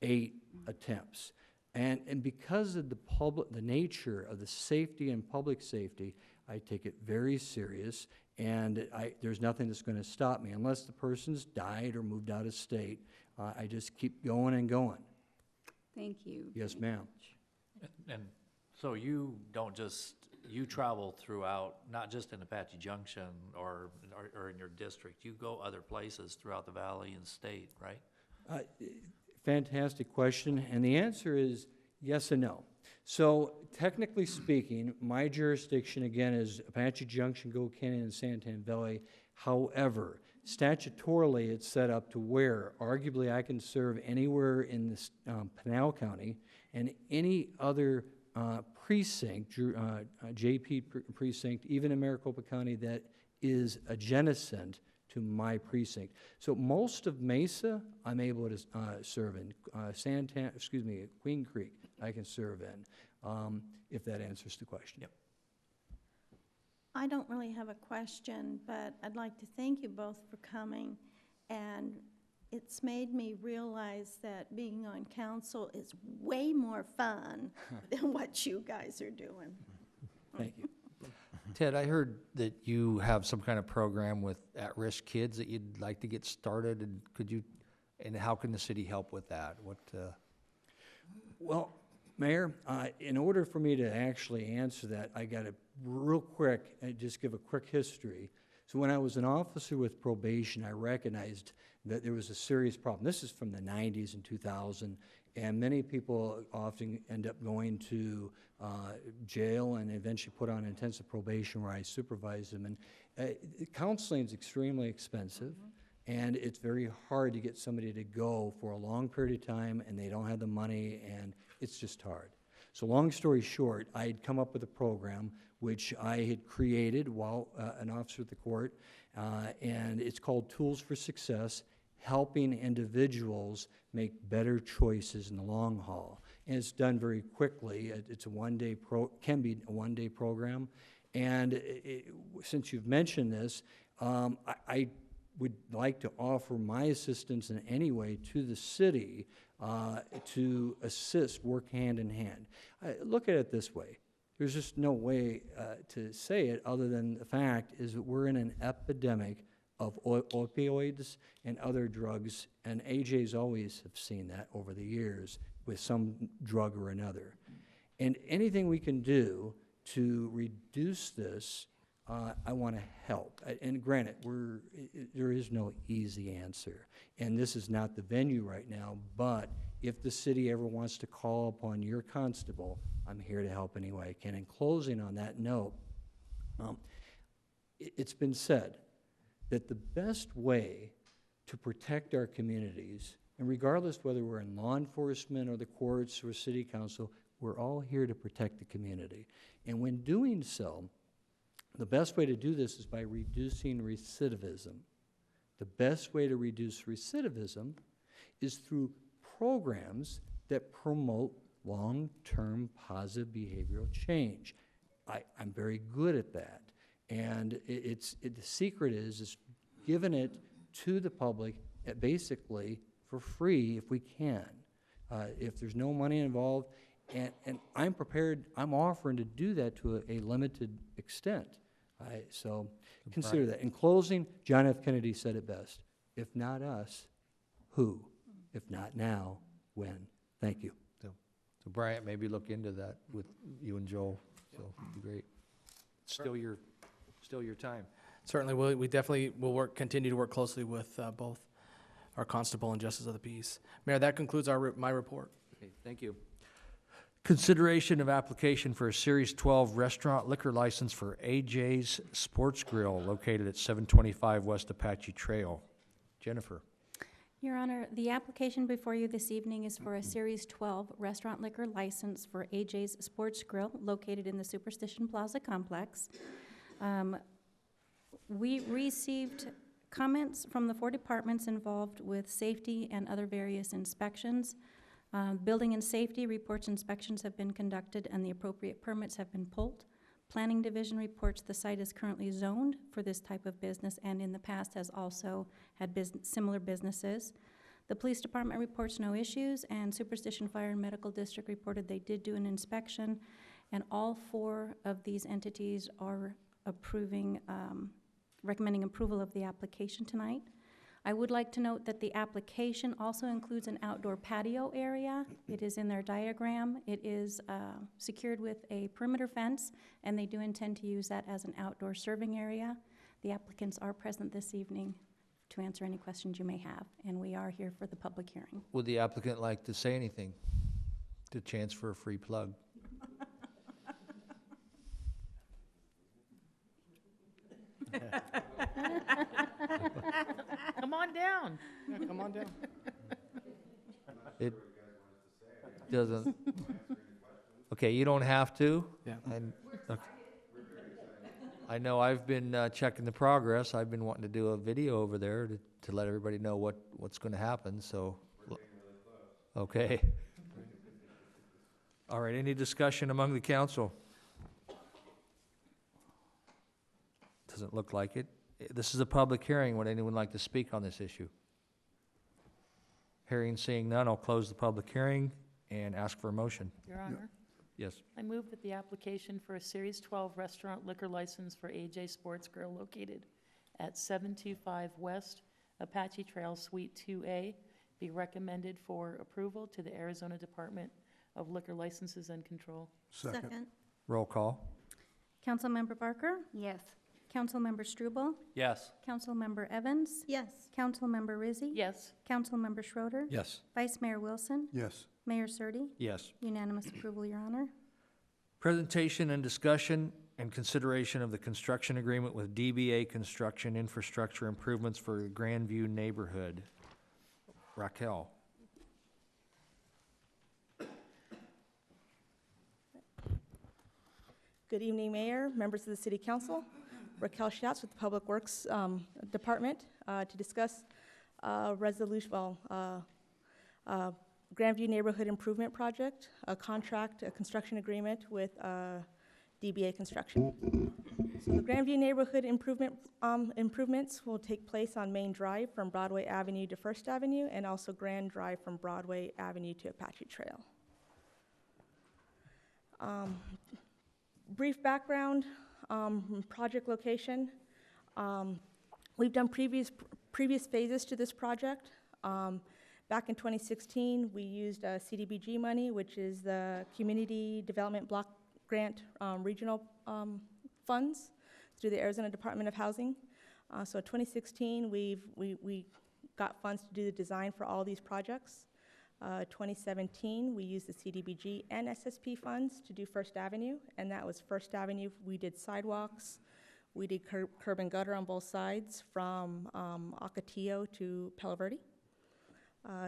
8 attempts. And because of the nature of the safety and public safety, I take it very serious, and there's nothing that's going to stop me. Unless the person's died or moved out of state, I just keep going and going. Thank you. Yes, ma'am. And so you don't just, you travel throughout, not just in Apache Junction or in your district, you go other places throughout the valley and state, right? Fantastic question, and the answer is yes and no. So technically speaking, my jurisdiction again is Apache Junction, Gold Canyon, and Santan Valley. However, statutorily it's set up to where arguably I can serve anywhere in this Pinal County and any other precinct, JP precinct, even in Maricopa County that is adjacent to my precinct. So most of Mesa, I'm able to serve in. Queen Creek, I can serve in, if that answers the question. Yep. I don't really have a question, but I'd like to thank you both for coming. And it's made me realize that being on council is way more fun than what you guys are doing. Thank you. Ted, I heard that you have some kind of program with at-risk kids that you'd like to get started, and how can the city help with that? Well, Mayor, in order for me to actually answer that, I got to real quick just give a quick history. So when I was an officer with probation, I recognized that there was a serious problem. This is from the 90s and 2000, and many people often end up going to jail and eventually put on intensive probation where I supervise them. And counseling is extremely expensive, and it's very hard to get somebody to go for a long period of time, and they don't have the money, and it's just hard. So long story short, I had come up with a program which I had created while an officer at the court, and it's called Tools for Success, helping individuals make better choices in the long haul. And it's done very quickly. It's a one-day can be a one-day program. And since you've mentioned this, I would like to offer my assistance in any way to the city to assist, work hand in hand. Look at it this way. There's just no way to say it other than the fact is that we're in an epidemic of opioids and other drugs, and AJs always have seen that over the years with some drug or another. And anything we can do to reduce this, I want to help. And granted, there is no easy answer, and this is not the venue right now, but if the city ever wants to call upon your constable, I'm here to help any way I can. In closing on that note, it's been said that the best way to protect our communities, and regardless whether we're in law enforcement or the courts or city council, we're all here to protect the community. And when doing so, the best way to do this is by reducing recidivism. The best way to reduce recidivism is through programs that promote long-term positive behavioral change. I'm very good at that. And the secret is giving it to the public basically for free if we can. If there's no money involved, and I'm prepared, I'm offering to do that to a limited extent. So consider that. In closing, John F. Kennedy said it best. If not us, who? If not now, when? Thank you. So Bryant, maybe look into that with you and Joel, so it'd be great. It's still your time. Certainly, we definitely will continue to work closely with both our constable and justice of the peace. Mayor, that concludes my report. Okay, thank you. Consideration of application for a Series 12 restaurant liquor license for AJs Sports Grill located at 725 West Apache Trail. Jennifer. Your Honor, the application before you this evening is for a Series 12 restaurant liquor license for AJ's Sports Grill located in the Superstition Plaza complex. We received comments from the 4 departments involved with safety and other various inspections. Building and safety reports inspections have been conducted and the appropriate permits have been pulled. Planning Division reports the site is currently zoned for this type of business and in the past has also had similar businesses. The Police Department reports no issues, and Superstition Fire and Medical District reported they did do an inspection, and all 4 of these entities are recommending approval of the application tonight. I would like to note that the application also includes an outdoor patio area. It is in their diagram. It is secured with a perimeter fence, and they do intend to use that as an outdoor serving area. The applicants are present this evening to answer any questions you may have, and we are here for the public hearing. Would the applicant like to say anything? The chance for a free plug. Come on down. Yeah, come on down. It doesn't. Okay, you don't have to. Yeah. And, okay. I know I've been checking the progress. I've been wanting to do a video over there to let everybody know what's going to happen, so. Okay. All right, any discussion among the council? Doesn't look like it. This is a public hearing. Would anyone like to speak on this issue? Hearing, seeing none, I'll close the public hearing and ask for a motion. Your Honor, Yes. I move that the application for a Series 12 restaurant liquor license for AJ Sports Grill located at 725 West Apache Trail, Suite 2A, be recommended for approval to the Arizona Department of Liquor Licenses and Control. Second. Roll call. Councilmember Barker? Yes. Councilmember Struble? Yes. Councilmember Evans? Yes. Councilmember Rizzi? Yes. Councilmember Schroeder? Yes. Vice Mayor Wilson? Yes. Mayor Surtee? Yes. Unanimous approval, Your Honor. Presentation and discussion and consideration of the construction agreement with DBA Construction Infrastructure Improvements for the Grandview neighborhood. Raquel. Good evening, Mayor, members of the City Council. Raquel Schatz with the Public Works Department to discuss Grandview Neighborhood Improvement Project, a construction agreement with DBA Construction. So the Grandview Neighborhood improvements will take place on Main Drive from Broadway Avenue to First Avenue, and also Grand Drive from Broadway Avenue to Apache Trail. Brief background, project location. We've done previous phases to this project. Back in 2016, we used CDBG money, which is the Community Development Block Grant regional funds through the Arizona Department of Housing. So in 2016, we got funds to do the design for all these projects. 2017, we used the CDBG and SSP funds to do First Avenue, and that was First Avenue. We did sidewalks, we did curb and gutter on both sides from Ocotillo to Palo Verde.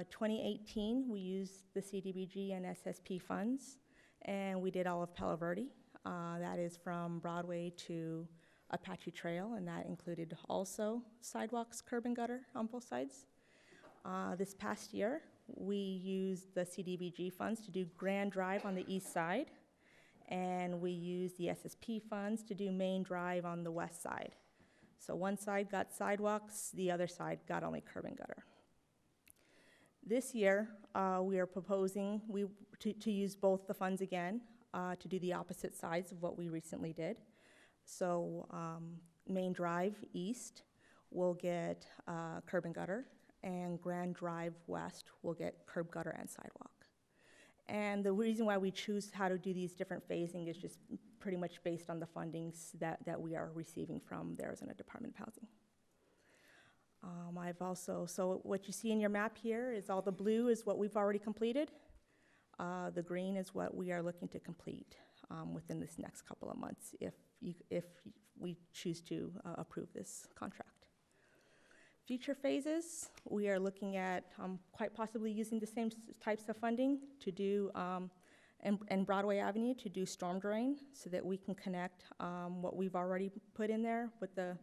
2018, we used the CDBG and SSP funds, and we did all of Palo Verde. That is from Broadway to Apache Trail, and that included also sidewalks, curb and gutter on both sides. This past year, we used the CDBG funds to do Grand Drive on the east side, and we used the SSP funds to do Main Drive on the west side. So one side got sidewalks, the other side got only curb and gutter. This year, we are proposing to use both the funds again to do the opposite sides of what we recently did. So Main Drive East will get curb and gutter, and Grand Drive West will get curb, gutter, and sidewalk. And the reason why we choose how to do these different phasing is just pretty much based on the fundings that we are receiving from the Arizona Department of Housing. So what you see in your map here is all the blue is what we've already completed. The green is what we are looking to complete within this next couple of months if we choose to approve this contract. Future phases, we are looking at quite possibly using the same types of funding to do, and Broadway Avenue to do storm drain so that we can connect what we've already put in there with the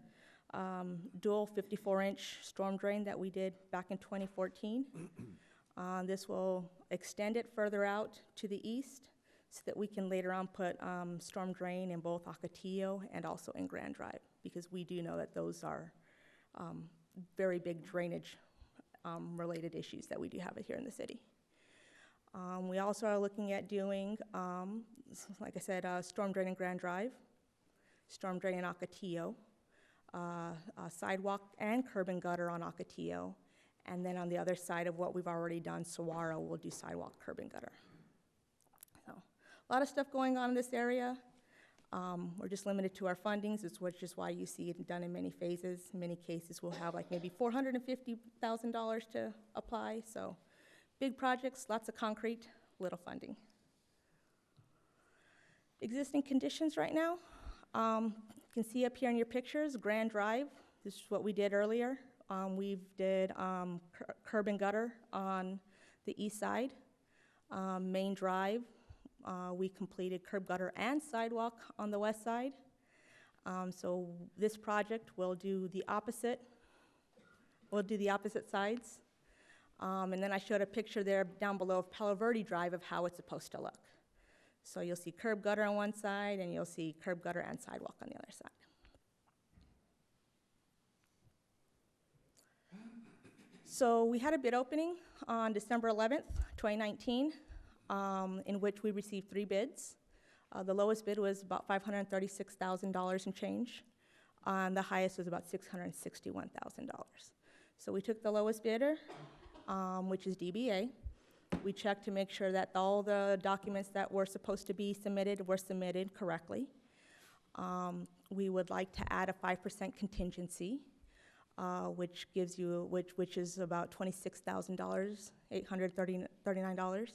dual 54-inch storm drain that we did back in 2014. This will extend it further out to the east so that we can later on put storm drain in both Ocotillo and also in Grand Drive, because we do know that those are very big drainage related issues that we do have here in the city. We also are looking at doing, like I said, storm drain in Grand Drive, storm drain in Ocotillo, sidewalk and curb and gutter on Ocotillo, and then on the other side of what we've already done, Saguaro, we'll do sidewalk, curb and gutter. So, a lot of stuff going on in this area. We're just limited to our fundings, which is why you see it done in many phases. In many cases, we'll have like maybe $450,000 to apply. So big projects, lots of concrete, little funding. Existing conditions right now. You can see up here in your pictures, Grand Drive. This is what we did earlier. We did curb and gutter on the east side. Main Drive, we completed curb, gutter, and sidewalk on the west side. So this project will do the opposite. We'll do the opposite sides. And then I showed a picture there down below of Palo Verde Drive of how it's supposed to look. So you'll see curb, gutter on one side, and you'll see curb, gutter, and sidewalk on the other side. So we had a bid opening on December 11th, 2019. In which we received 3 bids. The lowest bid was about $536,000 and change, and the highest was about $661,000. So we took the lowest bidder, which is DBA. We checked to make sure that all the documents that were supposed to be submitted were submitted correctly. We would like to add a 5% contingency, which gives you, which is about $26,000, $839.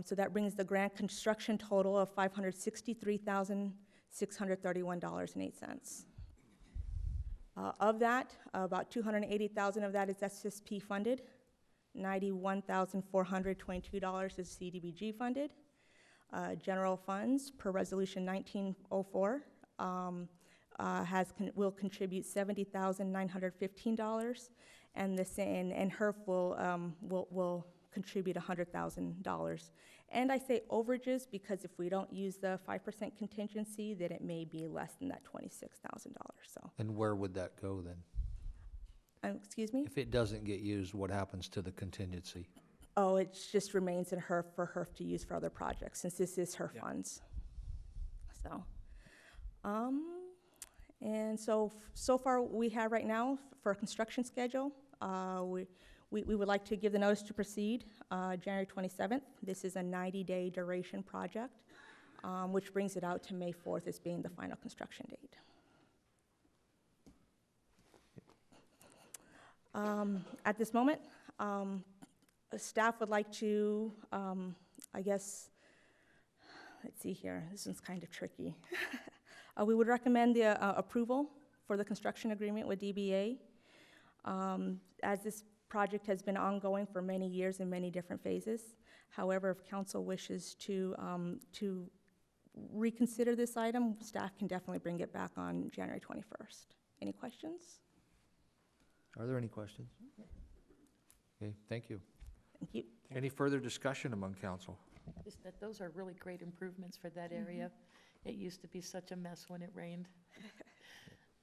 So that brings the grant construction total of $563,631.08. Of that, about $280,000 of that is SSP funded, $91,422 is CDBG funded. General funds per resolution 1904 will contribute $70,915, and HERF will contribute $100,000. And I say overages because if we don't use the 5% contingency, then it may be less than that $26,000. So. And where would that go then? Excuse me? If it doesn't get used, what happens to the contingency? Oh, it just remains in HERF for HERF to use for other projects, since this is HERF funds. So, and so far we have right now for a construction schedule, we would like to give the notice to proceed January 27th. This is a 90-day duration project, which brings it out to May 4th as being the final construction date. At this moment, staff would like to, I guess, let's see here, this one's kind of tricky. We would recommend the approval for the construction agreement with DBA. As this project has been ongoing for many years in many different phases. However, if council wishes to reconsider this item, staff can definitely bring it back on January 21st. Any questions? Are there any questions? Okay, thank you. Thank you. Any further discussion among council? Those are really great improvements for that area. It used to be such a mess when it rained.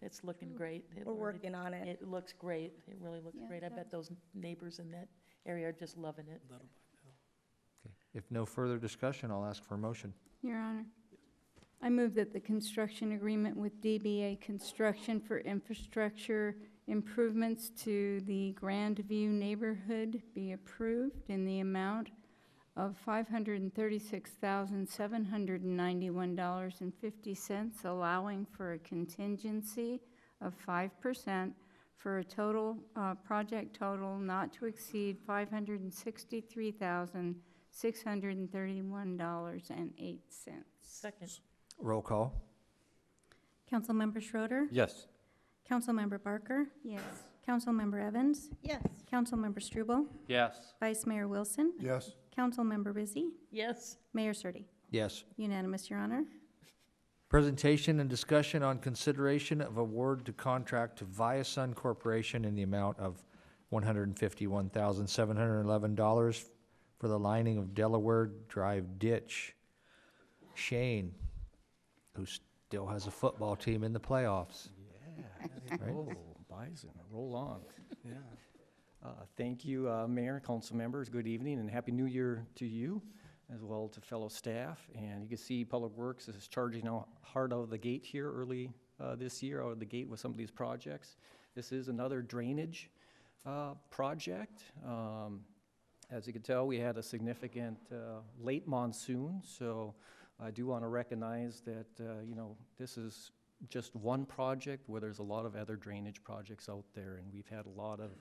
It's looking great. We're working on it. It looks great. It really looks Yeah, great. I it bet those neighbors in that area are just loving it. Okay. If no further discussion, I'll ask for a motion. Your Honor, I move that the construction agreement with DBA Construction for infrastructure improvements to the Grandview neighborhood be approved in the amount of $536,791.50, allowing for a contingency of 5% for a total, project total not to exceed $563,631.08. Second. Roll call. Councilmember Schroeder, Yes. Councilmember Barker, Yes. Councilmember Evans, Yes. Councilmember Struble, Yes. Vice Mayor Wilson, Yes. Councilmember Rizzi, Yes. Mayor Surtee. Yes. Unanimous, Your Honor. Presentation and discussion on consideration of award to contract to Viasun Corporation in the amount of $151,711 for the lining of Delaware Drive ditch. Shane, who still has a football team in the playoffs. Right? Oh, Bison, roll on. Yeah. Thank you, Mayor, council members. Good evening and Happy New Year to you, as well to fellow staff. And you can see Public Works is charging out hard out of the gate here early this year, out of the gate with some of these projects. This is another drainage project. As you can tell, we had a significant late monsoon, so I do want to recognize that, this is just one project where there's a lot of other drainage projects out there, and we've had a lot of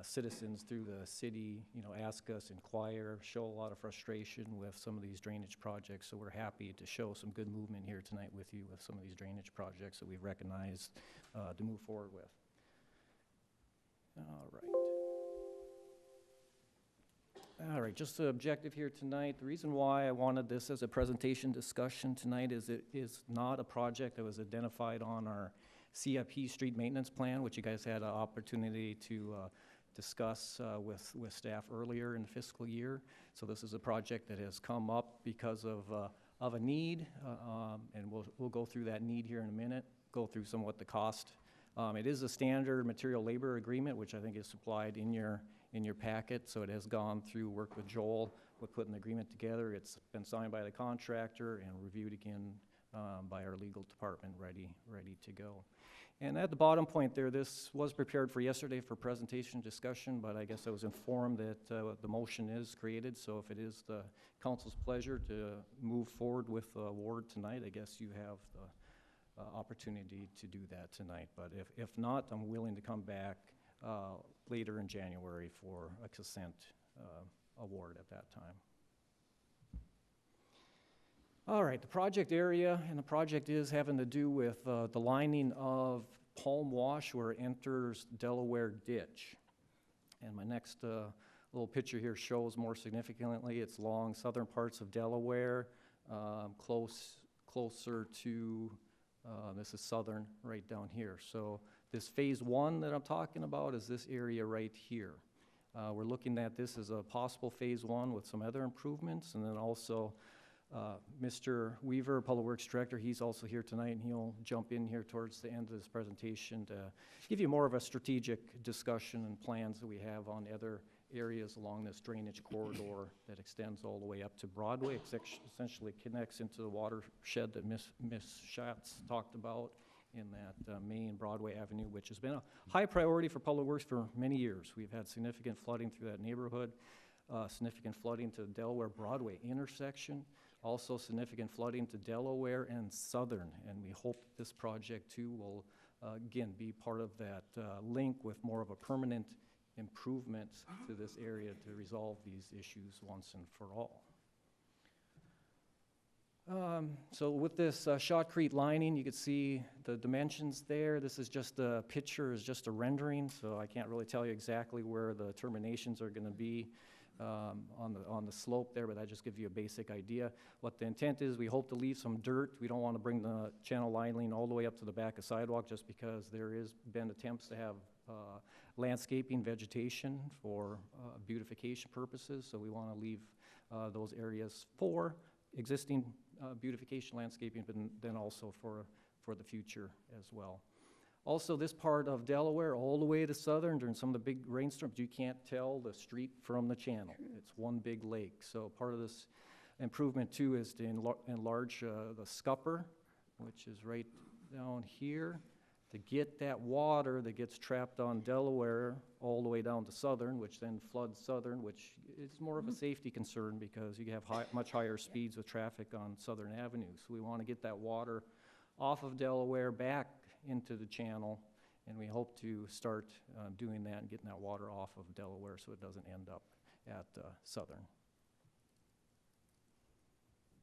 citizens through the city, ask us, inquire, show a lot of frustration with some of these drainage projects, so we're happy to show some good movement here tonight with you with some of these drainage projects that we've recognized to move forward with. All right, just the objective here tonight. The reason why I wanted this as a presentation discussion tonight is it is not a project that was identified on our CIP street maintenance plan, which you guys had an opportunity to discuss with staff earlier in the fiscal year. So this is a project that has come up because of a need, and we'll go through that need here in a minute, go through somewhat the cost. It is a standard material labor agreement, which I think is supplied in your packet, so it has gone through work with Joel with putting the agreement together. It's been signed by the contractor and reviewed again by our legal department, ready to go. And at the bottom point there, this was prepared for yesterday for presentation discussion, but I guess I was informed that the motion is created, so if it is the council's pleasure to move forward with the award tonight, I guess you have the opportunity to do that tonight. But if not, I'm willing to come back later in January for a consent award at that time. All right, the project area, and the project is having to do with the lining of Palm Wash where it enters Delaware Ditch. And my next little picture here shows more significantly it's along southern parts of Delaware, closer to, this is southern right down here. So this phase one that I'm talking about is this area right here. We're looking at this as a possible phase one with some other improvements, and then also Mr. Weaver, Public Works Director, he's also here tonight, and he'll jump in here towards the end of this presentation to give you more of a strategic discussion and plans that we have on other areas along this drainage corridor that extends all the way up to Broadway. It essentially connects into the watershed that Ms. Schatz talked about in that main Broadway Avenue, which has been a high priority for Public Works for many years. We've had significant flooding through that neighborhood, significant flooding to the Delaware Broadway intersection, also significant flooding to Delaware and Southern, and we hope this project too will again be part of that link with more of a permanent improvement to this area to resolve these issues once and for all. So with this shotcrete lining, you can see the dimensions there. This is just a picture, is just a rendering, so I can't really tell you exactly where the terminations are going to be on the slope there, but that just gives you a basic idea. What the intent is, we hope to leave some dirt. We don't want to bring the channel lining all the way up to the back of sidewalk, just because there has been attempts to have landscaping vegetation for beautification purposes, so we want to leave those areas for existing beautification landscaping, but then also for the future as well. Also, this part of Delaware, all the way to Southern, during some of the big rainstorms, you can't tell the street from the channel. It's one big lake. So part of this improvement too is to enlarge the scupper, which is right down here, to get that water that gets trapped on Delaware all the way down to Southern, which then floods Southern, which is more of a safety concern because you have much higher speeds with traffic on Southern Avenue. So we want to get that water off of Delaware back into the channel, and we hope to start doing that and getting that water off of Delaware so it doesn't end up at Southern.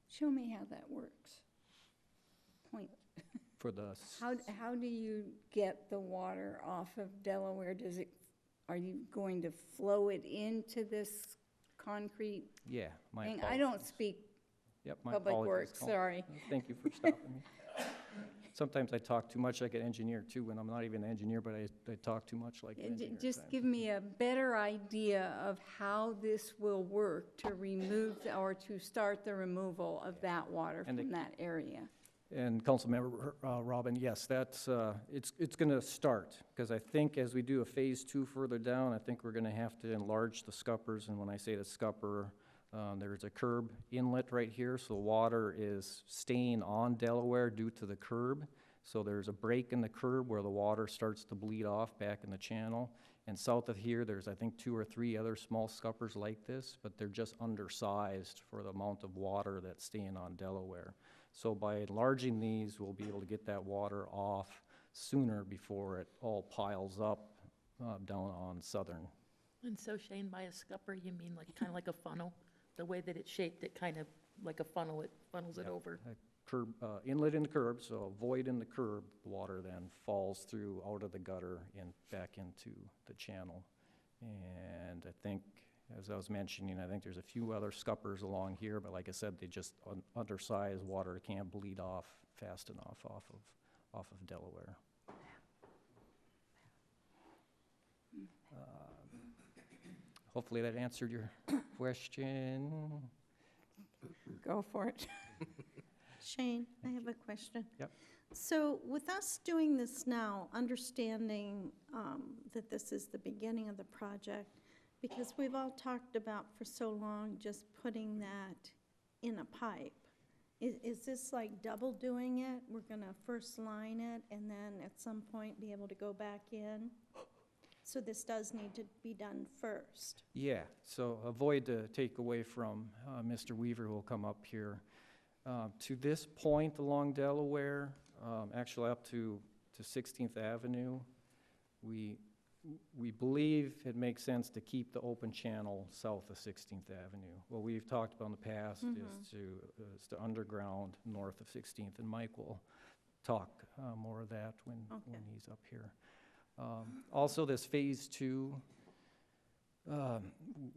Show me how that works. Point. For the How do you get the water off of Delaware? Are you going to flow it into this concrete yeah, my thing? apologies. I don't speak Yep, my public apologies. works, sorry. Thank you for stopping me. Sometimes I talk too much like an engineer too, when I'm not even an engineer, but I talk too much like an engineer. Just give me a better idea of how this will work to remove or to start the removal of that water And from that area. And Councilmember Robin, yes, that's it's going to start, because I think as we do a phase 2 further down, I think we're going to have to enlarge the scuppers. And when I say the scupper, there's a curb inlet right here, so water is staying on Delaware due to the curb. So there's a break in the curb where the water starts to bleed off back in the channel. And south of here, there's I think 2 or 3 other small scuppers like this, but they're just undersized for the amount of water that's staying on Delaware. So by enlarging these, we'll be able to get that water off sooner before it all piles up down on Southern. And so Shane, by a scupper, you mean like, kind of like a funnel? The way that it's shaped, it kind of like a funnel, it funnels it over. A curb, inlet in the curb, so a void in the curb, the water then falls through out of the gutter and back into the channel. And I think, as I was mentioning, I think there's a few other scuppers along here, but like I said, they just undersized water can't bleed off fast enough off of Delaware. Hopefully that answered your question. Go for it. Shane, I have a question. Yep. So with us doing this now, understanding that this is the beginning of the project, because we've all talked about for so long just putting that in a pipe. Is this like double doing it? We're gonna first line it and then at some point be able to go back in? So this does need to be done first. Yeah, so a void to take away from Mr. Weaver, who will come up here. To this point along Delaware, actually up to 16th Avenue, we believe it makes sense to keep the open channel south of 16th Avenue. What we've talked about in the past is to underground north of 16th, and Mike will talk more of that when he's up here. Also, this phase 2,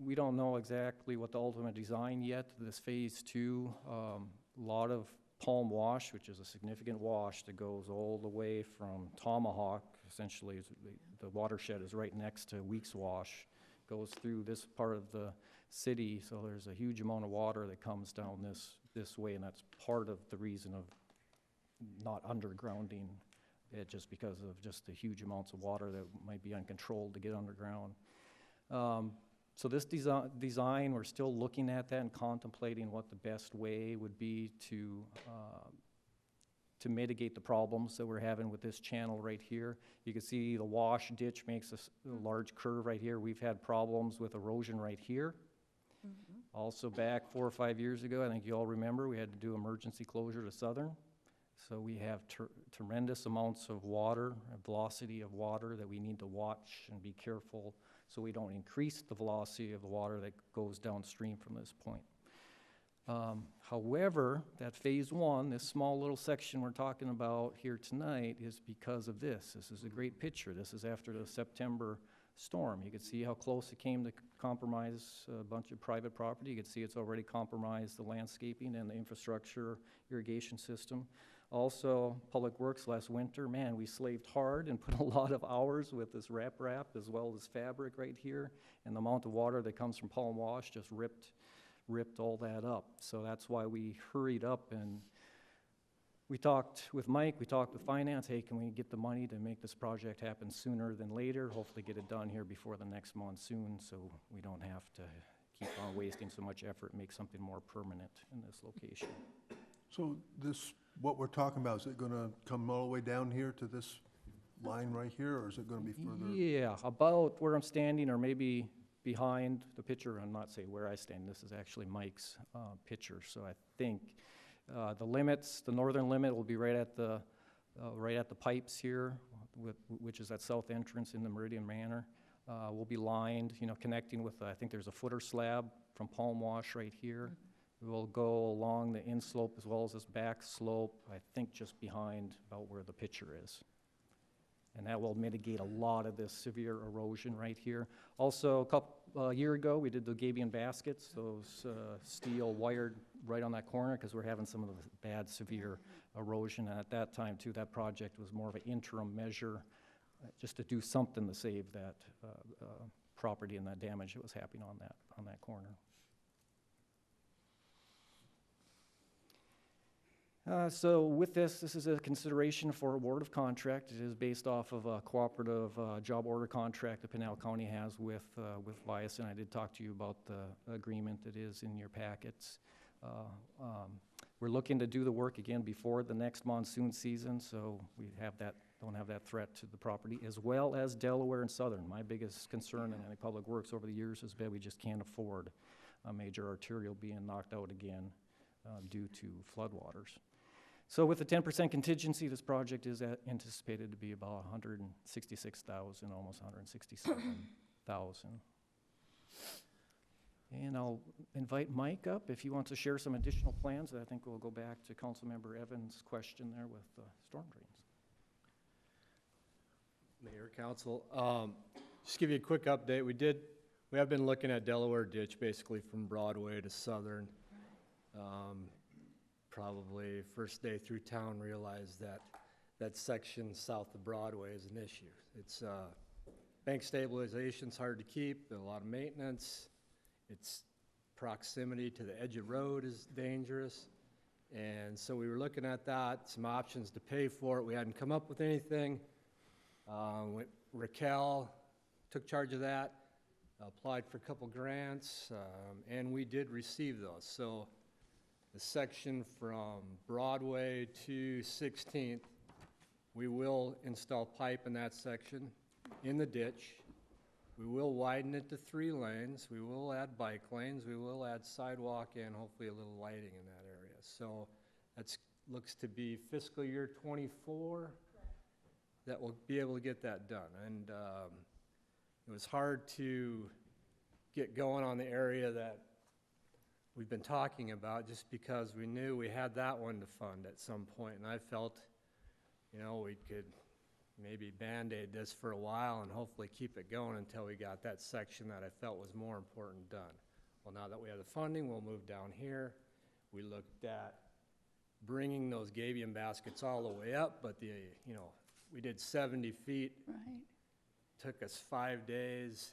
we don't know exactly what the ultimate design yet. This phase 2, a lot of palm wash, which is a significant wash that goes all the way from Tomahawk, essentially the watershed is right next to Weeks Wash, goes through this part of the city, so there's a huge amount of water that comes down this way, and that's part of the reason of not undergrounding it, just because of just the huge amounts of water that might be uncontrolled to get underground. So this design, we're still looking at that and contemplating what the best way would be to mitigate the problems that we're having with this channel right here. You can see the wash ditch makes a large curve right here. We've had problems with erosion right here. Also back 4 or 5 years ago, I think you all remember, we had to do emergency closure to Southern. So we have tremendous amounts of water, velocity of water that we need to watch and be careful so we don't increase the velocity of the water that goes downstream from this point. However, that phase 1, this small little section we're talking about here tonight, is because of this. This is a great picture. This is after the September storm. You can see how close it came to compromise a bunch of private property. You can see it's already compromised the landscaping and the infrastructure irrigation system. Also, Public Works last winter, man, we slaved hard and put a lot of hours with this wrap as well as fabric right here. And the amount of water that comes from Palm Wash just ripped ripped all that up. So that's why we hurried up, and we talked with Mike, we talked with finance, hey, can we get the money to make this project happen sooner than later? Hopefully get it done here before the next monsoon, so we don't have to keep on wasting so much effort and make something more permanent in this location. So this, what we're talking about, is it gonna come all the way down here to this line right here, or is it gonna be further? Yeah, about where I'm standing, or maybe behind the picture. I'm not saying where I stand. This is actually Mike's picture. So I think the limits, the northern limit will be right at the pipes here, which is that south entrance in the Meridian Manor. Will be lined, you know, connecting with, I think there's a footer slab from Palm Wash right here. We will go along the inslope as well as this back slope, I think just behind about where the picture is. And that will mitigate a lot of this severe erosion right here. Also, a year ago, we did the gabion baskets, those steel wired right on that corner, because we're having some of the bad severe erosion. And at that time too, that project was more of an interim measure, just to do something to save that property and that damage that was happening on that corner. So with this is a consideration for award of contract. It is based off of a cooperative job order contract that Pinal County has with Vias, and I did talk to you about the agreement that is in your packets. We're looking to do the work again before the next monsoon season, so we don't have that threat to the property, as well as Delaware and Southern. My biggest concern in any public works over the years has been we just can't afford a major arterial being knocked out again due to floodwaters. So with the 10% contingency, this project is anticipated to be about $166,000, almost $167,000. And I'll invite Mike up if he wants to share some additional plans. I think we'll go back to Councilmember Evans' question there with storm drains. Mayor, Council, just give you a quick update. We have been looking at Delaware Ditch basically from Broadway to Southern. Probably first day through town realized that section south of Broadway is an issue. It's bank stabilization's hard to keep, a lot of maintenance. Its proximity to the edge of road is dangerous. And so we were looking at that, some options to pay for it. We hadn't come up with anything. Raquel took charge of that, applied for a couple grants, and we did receive those. So the section from Broadway to 16th, we will install pipe in that section in the ditch. We will widen it to 3 lanes. We will add bike lanes. We will add sidewalk and hopefully a little lighting in that area. So that looks to be fiscal year 24 that we'll be able to get that done. And it was hard to get going on the area that we've been talking about just because we knew we had that one to fund at some point. And I felt, you know, we could maybe Band-Aid this for a while and hopefully keep it going until we got that section that I felt was more important done. Well, now that we have the funding, we'll move down here. We looked at bringing those gabion baskets all the way up, but we did 70 feet. Right. Took us 5 days.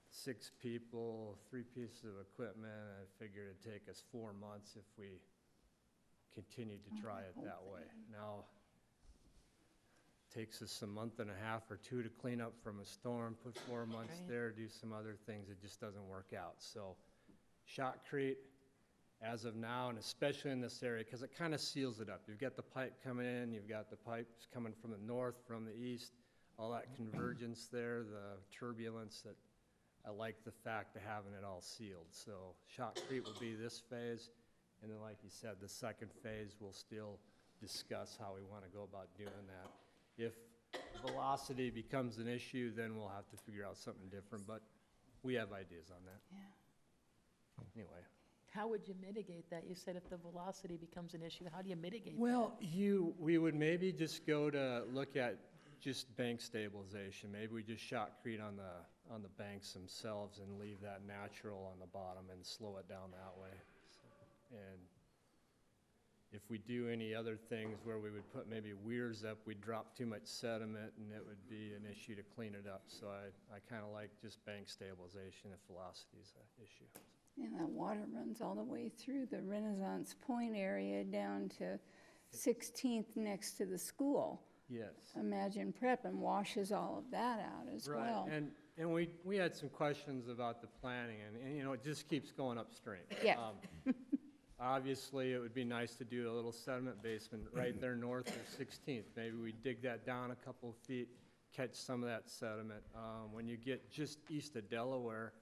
6 people, 3 pieces of equipment. I figured it'd take us 4 months if we continued to try it that way. Now, it takes us a month and a half or 2 to clean up from a storm, put 4 months there, do some other things. It just doesn't work out. So, shotcrete, as of now, and especially in this area, because it kind of seals it up. You've got the pipe coming in, you've got the pipes coming from the north, from the east, all that convergence there, the turbulence that I like the fact of having it all sealed. So shotcrete will be this phase, and then like you said, the second phase we'll still discuss how we want to go about doing that. If velocity becomes an issue, then we'll have to figure out something different, but we have ideas on that. Yeah. Anyway. How would you mitigate that? You said if the velocity becomes an issue, how do you mitigate that? Well, we would maybe just go to look at just bank stabilization. Maybe we just shotcrete on the banks themselves and leave that natural on the bottom and slow it down that way. And if we do any other things where we would put maybe weirs up, we'd drop too much sediment and it would be an issue to clean it up. So I kind of like just bank stabilization if velocity is an issue. And that water runs all the way through the Renaissance Point area down to 16th next to the school. Yes. Imagine Prep and washes all of that out as well. Right, and we had some questions about the planning, and you know, it just keeps going upstream. Yeah. Obviously, it would be nice to do a little sediment basement right there north of 16th. Maybe we dig that down a couple of feet, catch some of that sediment. When you get just east of Delaware,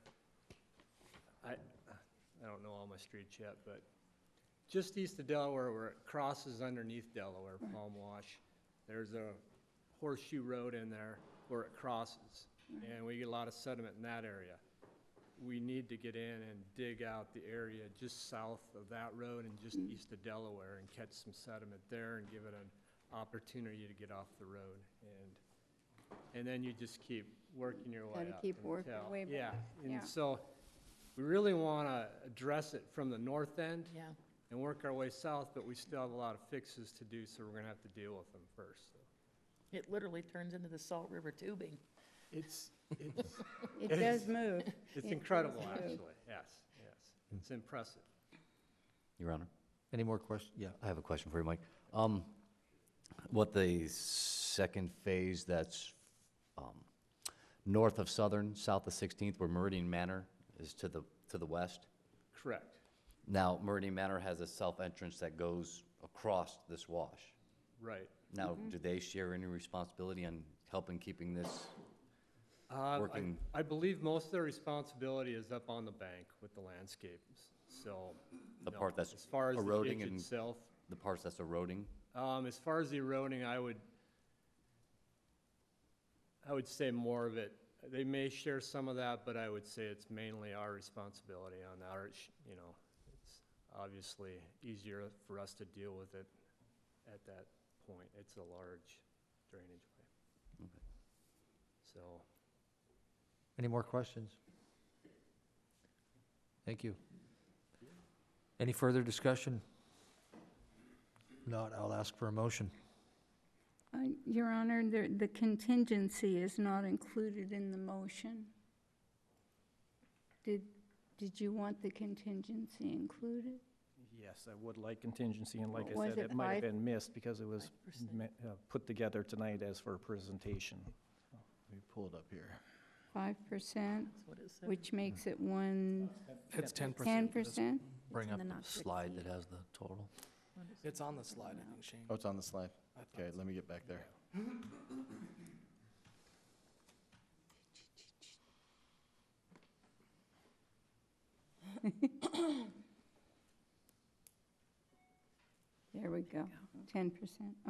I don't know all my streets yet, but just east of Delaware, where it crosses underneath Delaware, Palm Wash, there's a horseshoe road in there where it crosses, and we get a lot of sediment in that area. We need to get in and dig out the area just south of that road and just east of Delaware and catch some sediment there and give it an opportunity to get off the road. And then you just keep working your way Gotta up. keep working your way Yeah, back. and Yeah. so we really want to address it from the north end Yeah. and work our way south, but we still have a lot of fixes to do, so we're going to have to deal with them first. So It literally turns into the Salt River tubing. It does move. It's It incredible, does move. actually, yes. It's impressive. Your Honor, Any more questions? Yeah. I have a question for you, Mike. What the second phase that's north of Southern, south of 16th, where Meridian Manor is to the west? Correct. Now, Meridian Manor has a self-entrance that goes across this wash. Right. Now, do they share any responsibility on helping keeping this working? I believe most of their responsibility is up on the bank with the landscapes, so. The no. part that's As far as the eroding ditch and itself, the parts that's eroding? as far as the eroding, I would say more of it, they may share some of that, but I would say it's mainly our responsibility on our, you know, it's obviously easier for us to deal with it at that point. It's a large drainage way. Okay. So, Any more questions? Thank you. Any further discussion? Not, I'll ask for a motion. Your Honor, the contingency is not included in the motion. Did you want the contingency included? Yes, I would like contingency, and like I Was said, it it might have 5? been missed because it was put together tonight as for a presentation. Let me pull it up here. 5%, That's what it said. which makes it 1, It's 10%. 10%? Bring in up the the not to slide exceed. that has the total. It's on the slide, I think, Shane. Oh, it's on the slide. Okay, let me get back there. There we go, 10%.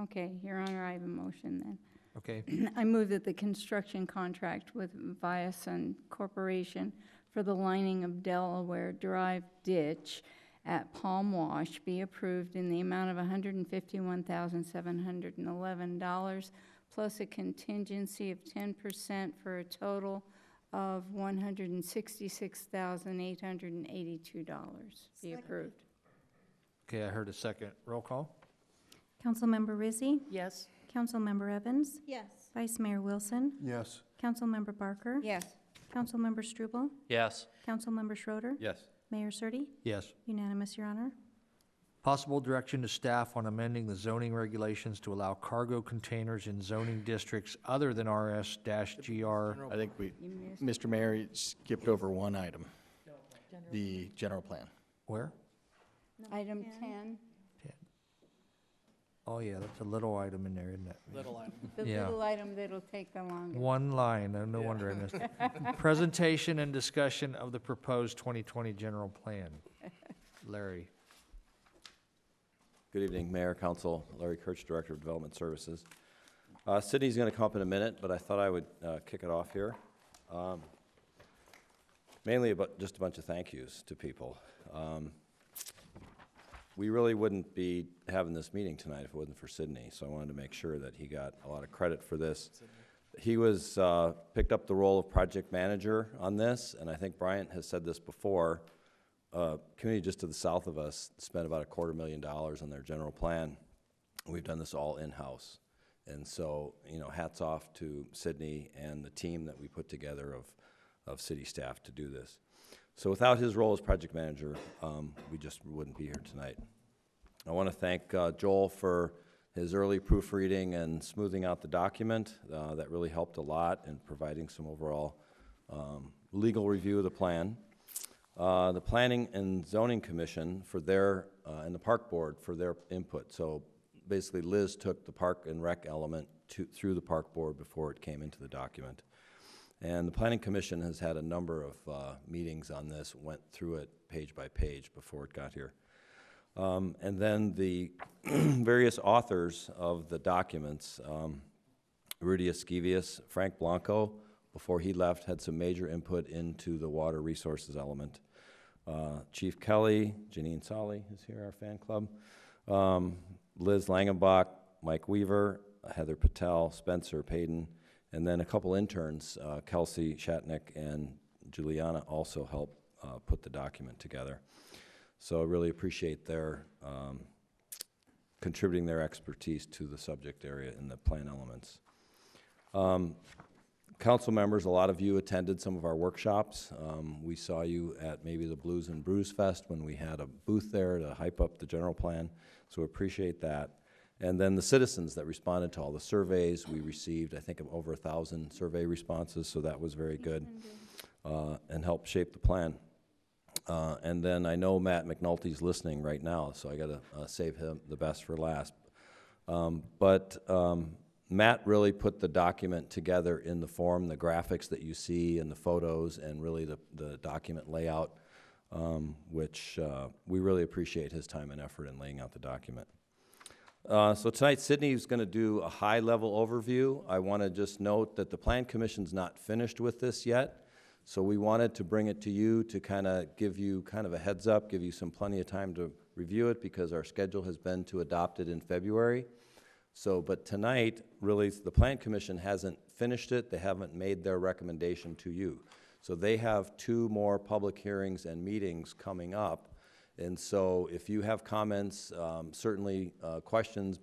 Okay, Your Honor, I have a motion then. Okay, I move that the construction contract with Viasun Corporation for the lining of Delaware Drive ditch at Palm Wash be approved in the amount of $151,711, plus a contingency of 10% for a total of $166,882. Be approved. okay, I heard a second. Roll call? Councilmember Rizzi, Yes. Councilmember Evans, Yes. Vice Mayor Wilson, Yes. Councilmember Barker, Yes. Councilmember Struble, Yes. Councilmember Schroeder, Yes. Mayor Surtee, Yes. unanimous, Your Honor. Possible direction to staff on amending the zoning regulations to allow cargo containers in zoning districts other than RS-GR. I think we, You missed. Mr. Mayor, you skipped over one item, General. the general plan. Where? Item 10, Oh, yeah, that's a little item in there, isn't it? Little item. the Yeah. little item that'll take the longest. One line, no wonder I missed it. Presentation and discussion of the proposed 2020 general plan. Larry. Good evening, Mayor, Council. Larry Kirch, Director of Development Services. Sydney's going to come up in a minute, but I thought I would kick it off here. Mainly about just a bunch of thank yous to people. We really wouldn't be having this meeting tonight if it wasn't for Sydney, so I wanted to make sure that he got a lot of credit for this. He was picked up the role of project manager on this, and I think Bryant has said this before. Community just to the south of us spent about $250,000 on their general plan. We've done this all in-house. And so, you know, hats off to Sydney and the team that we put together of city staff to do this. So without his role as project manager, we just wouldn't be here tonight. I want to thank Joel for his early proofreading and smoothing out the document. That really helped a lot in providing some overall legal review of the plan. The Planning and Zoning Commission for their, and the Park Board for their input. So basically Liz took the Park and Rec element through the Park Board before it came into the document. And the Planning Commission has had a number of meetings on this, went through it page by page before it got here. And then the various authors of the documents, Rudy Esquivius, Frank Blanco, before he left, had some major input into the water resources element. Chief Kelly, Janine Solly is here, our fan club. Liz Langenbach, Mike Weaver, Heather Patel, Spencer Payton, and then a couple interns, Kelsey Shatnick and Juliana, also helped put the document together. So I really appreciate their contributing their expertise to the subject area in the plan elements. Council members, a lot of you attended some of our workshops. We saw you at maybe the Blues and Brews Fest when we had a booth there to hype up the general plan, so we appreciate that. And then the citizens that responded to all the surveys, we received, I think, over 1,000 survey responses, so that was very good and helped shape the plan. And then I know Matt McNulty's listening right now, so I got to save him the best for last. Matt really put the document together in the form, the graphics that you see and the photos, and really the document layout, which we really appreciate his time and effort in laying out the document. So tonight, Sydney is going to do a high-level overview. I want to just note that the Plan Commission's not finished with this yet, so we wanted to bring it to you to kind of give you kind of a heads up, give you some plenty of time to review it, because our schedule has been to adopt it in February. So, but tonight, really, the Plan Commission hasn't finished it. They haven't made their recommendation to you. So they have 2 more public hearings and meetings coming up. And so if you have comments, certainly questions,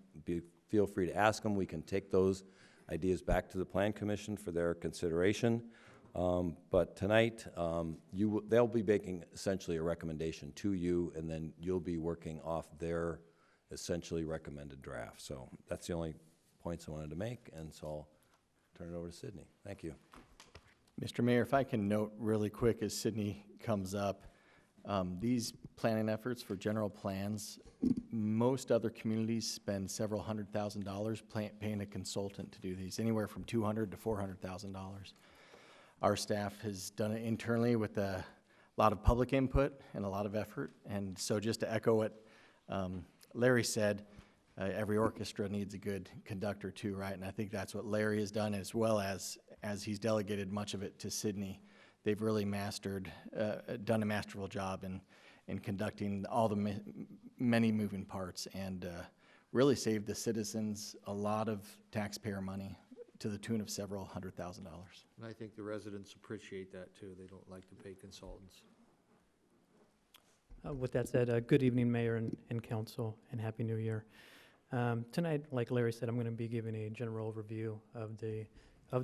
feel free to ask them. We can take those ideas back to the Plan Commission for their consideration. But tonight, they'll be making essentially a recommendation to you, and then you'll be working off their essentially recommended draft. So that's the only points I wanted to make, and so I'll turn it over to Sydney. Thank you. Mr. Mayor, if I can note really quick as Sydney comes up, these planning efforts for general plans, most other communities spend several $100,000 paying a consultant to do these, anywhere from $200,000 to $400,000. Our staff has done it internally with a lot of public input and a lot of effort. And so just to echo what Larry said, every orchestra needs a good conductor too, right? And I think that's what Larry has done, as well as he's delegated much of it to Sydney. They've really done a masterful job in conducting all the many moving parts, and really saved the citizens a lot of taxpayer money to the tune of several $100,000. And I think the residents appreciate that too. They don't like to pay consultants. With that said, good evening, Mayor and Council, and Happy New Year. Tonight, like Larry said, I'm going to be giving a general overview of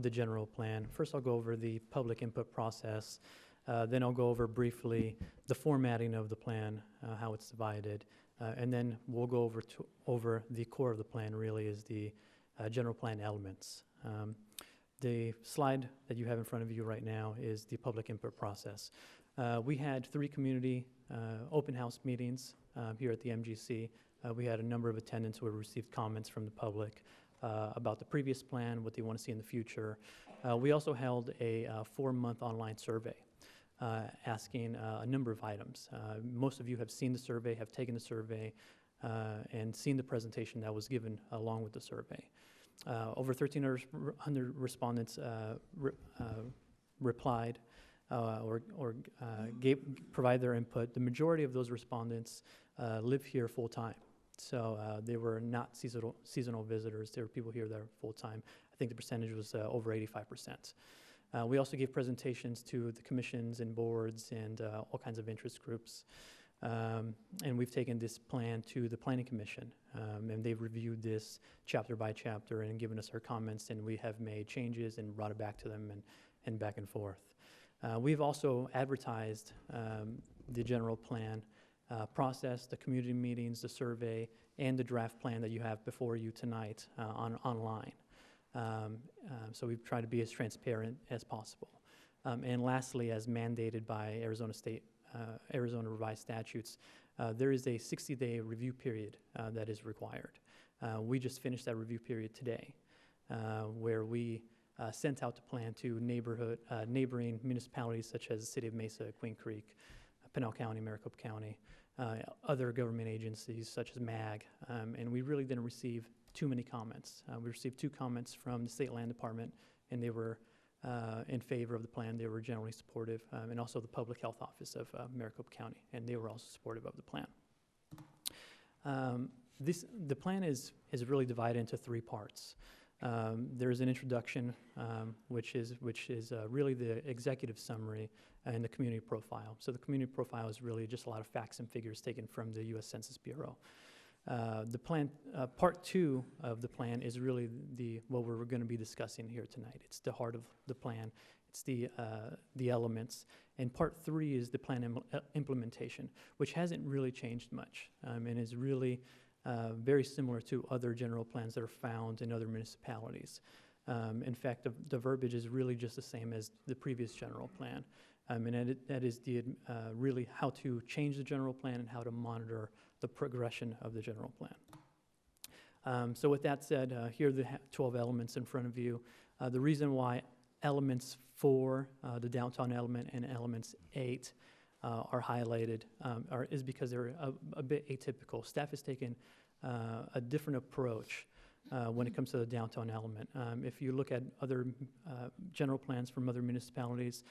the general plan. First, I'll go over the public input process. Then I'll go over briefly the formatting of the plan, how it's divided, and then we'll go over the core of the plan. Really, is the general plan elements. The slide that you have in front of you right now is the public input process. We had 3 community open house meetings here at the MGC. We had a number of attendants who had received comments from the public about the previous plan, what they want to see in the future. We also held a 4-month online survey asking a number of items. Most of you have seen the survey, have taken the survey, and seen the presentation that was given along with the survey. Over 1,300 respondents replied or provide their input. The majority of those respondents live here full time. So they were not seasonal visitors. There were people here that are full time. I think the percentage was over 85%. We also gave presentations to the commissions and boards and all kinds of interest groups. And we've taken this plan to the Planning Commission, and they've reviewed this chapter by chapter and given us their comments, and we have made changes and brought it back to them and back and forth. We've also advertised the general plan process, the community meetings, the survey, and the draft plan that you have before you tonight online. So we've tried to be as transparent as possible. And lastly, as mandated by Arizona Arizona revised statutes, there is a 60-day review period that is required. We just finished that review period today, where we sent out the plan to neighboring municipalities such as the City of Mesa, Queen Creek, Pinal County, Maricopa County, other government agencies such as MAG, and we really didn't receive too many comments. We received 2 comments from the State Land Department, and they were in favor of the plan. They were generally supportive, and also the Public Health Office of Maricopa County, and they were also supportive of the plan. The plan is really divided into 3 parts. There's an introduction, which is really the executive summary and the community profile. So the community profile is really just a lot of facts and figures taken from the U.S. Census Bureau. The plan, part 2 of the plan is really what we're going to be discussing here tonight. It's the heart of the plan. It's the elements. And part 3 is the plan implementation, which hasn't really changed much, and is really very similar to other general plans that are found in other municipalities. In fact, the verbiage is really just the same as the previous general plan. And that is really how to change the general plan and how to monitor the progression of the general plan. So with that said, here are the 12 elements in front of you. The reason why elements 4, the downtown element, and elements 8 are highlighted is because they're a bit atypical. Staff has taken a different approach when it comes to the downtown element. If you look at other general plans from other municipalities,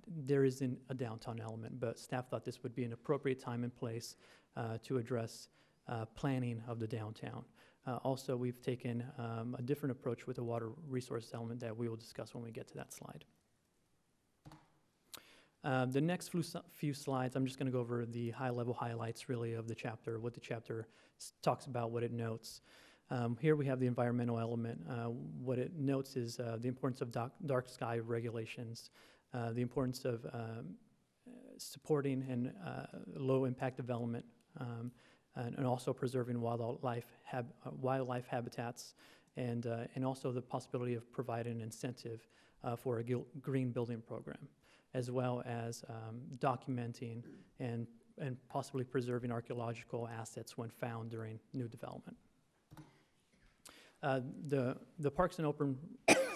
there isn't a downtown element, but staff thought this would be an appropriate time and place to address planning of the downtown. Also, we've taken a different approach with the water resource element that we will discuss when we get to that slide. The next few slides, I'm just going to go over the high-level highlights, really, of the chapter, what the chapter talks about, what it notes. Here we have the environmental element. What it notes is the importance of dark sky regulations, the importance of supporting and low-impact development, and also preserving wildlife habitats, and also the possibility of providing an incentive for a green building program, as well as documenting and possibly preserving archaeological assets when found during new development. The Parks and Open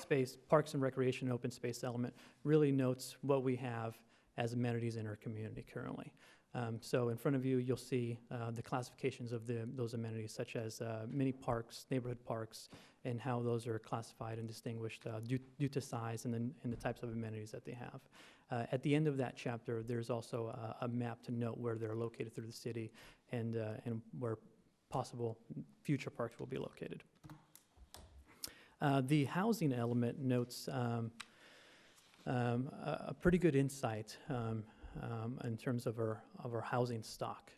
Space, Parks and Recreation Open Space element really notes what we have as amenities in our community currently. So in front of you, you'll see the classifications of those amenities, such as mini parks, neighborhood parks, and how those are classified and distinguished due to size and the types of amenities that they have. At the end of that chapter, there's also a map to note where they're located through the city and where possible future parks will be located. The housing element notes a pretty good insight in terms of our housing stock.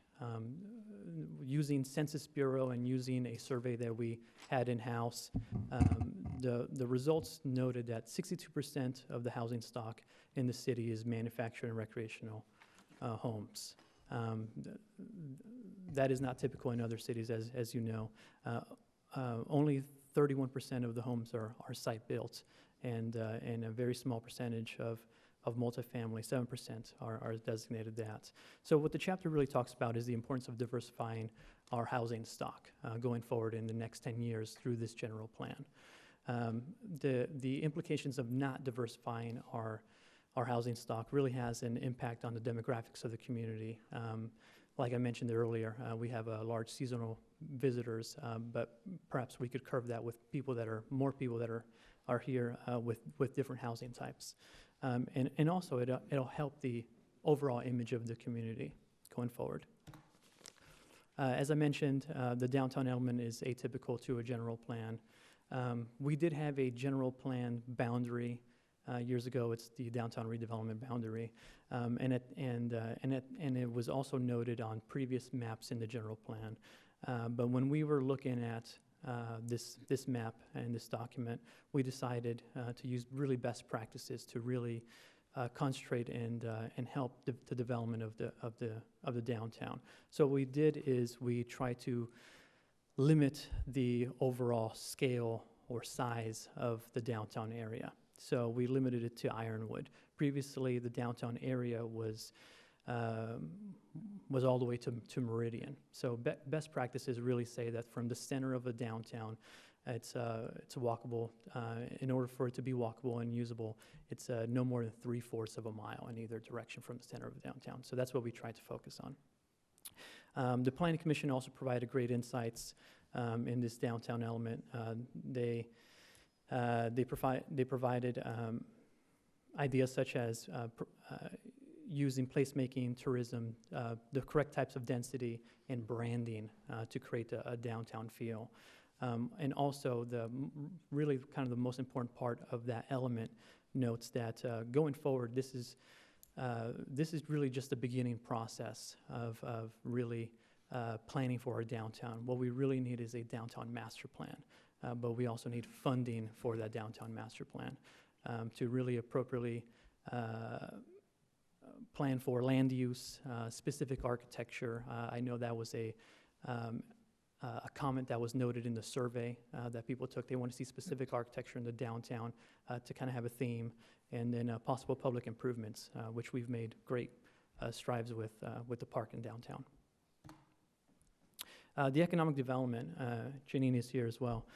Using Census Bureau and using a survey that we had in-house, the results noted that 62% of the housing stock in the city is manufactured and recreational homes. That is not typical in other cities, as you know. Only 31% of the homes are site-built, and a very small percentage of multifamily, 7% are designated that. So what the chapter really talks about is the importance of diversifying our housing stock going forward in the next 10 years through this general plan. The implications of not diversifying our housing stock really has an impact on the demographics of the community. Like I mentioned earlier, we have large seasonal visitors, but perhaps we could curb that with more people that are here with different housing types. And also it'll help the overall image of the community going forward. As I mentioned, the downtown element is atypical to a general plan. We did have a general plan boundary years ago. It's the downtown redevelopment boundary, and it was also noted on previous maps in the general plan. But when we were looking at this map and this document, we decided to use really best practices to really concentrate and help the development of the downtown. So what we did is we tried to limit the overall scale or size of the downtown area. So we limited it to Ironwood. Previously, the downtown area was all the way to Meridian. So best practices really say that from the center of a downtown, it's walkable. In order for it to be walkable and usable, it's no more than 3/4 of a mile in either direction from the center of the downtown. So that's what we tried to focus on. The Planning Commission also provided great insights in this downtown element. They provided ideas such as using placemaking, tourism, the correct types of density, and branding to create a downtown feel. And also, really kind of the most important part of that element notes that going forward, this is really just the beginning process of really planning for our downtown. What we really need is a downtown master plan, but we also need funding for that downtown master plan to really appropriately plan for land use, specific architecture. I know that was a comment that was noted in the survey that people took. They want to see specific architecture in the downtown to kind of have a theme, and then possible public improvements, which we've made great strides with the park in downtown. The economic development, Janine is here as well,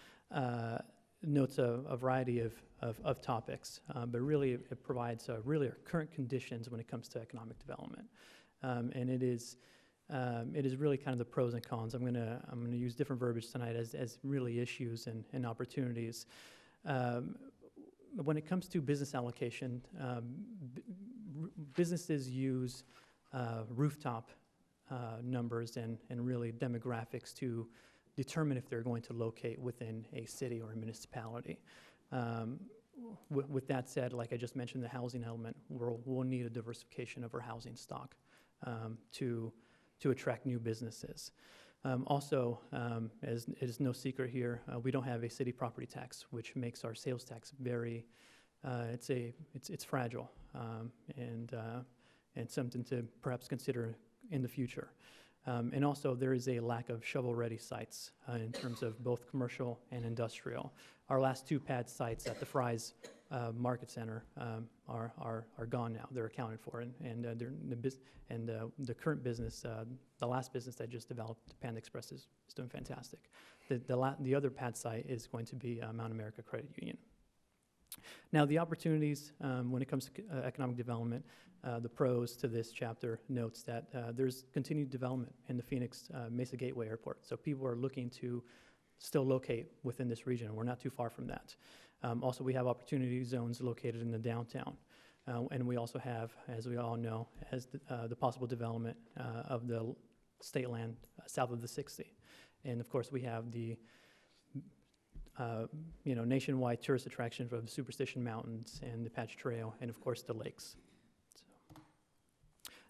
notes a variety of topics, but really it provides really our current conditions when it comes to economic development, and it is really kind of the pros and cons. I'm gonna use different verbiage tonight as really issues and opportunities. When it comes to business allocation, businesses use rooftop numbers and really demographics to determine if they're going to locate within a city or a municipality. With that said, like I just mentioned, the housing element, we'll need a diversification of our housing stock to attract new businesses. Also, as it is no secret here, we don't have a city property tax, which makes our sales tax very, it's fragile and something to perhaps consider in the future. And also, there is a lack of shovel-ready sites in terms of both commercial and industrial. Our last two pad sites at the Fry's Market Center are gone now. They're accounted for, and the current business, the last business that just developed, the Panda Express, is doing fantastic. The other pad site is going to be Mount America Credit Union. Now, the opportunities when it comes to economic development, the pros to this chapter notes that there's continued development in the Phoenix Mesa Gateway Airport. So people are looking to still locate within this region, and we're not too far from that. Also, we have opportunity zones located in the downtown. And we also have, as we all know, the possible development of the state land south of the 60. And of course, we have the nationwide tourist attractions of the Superstition Mountains and the Apache Trail, and of course the lakes.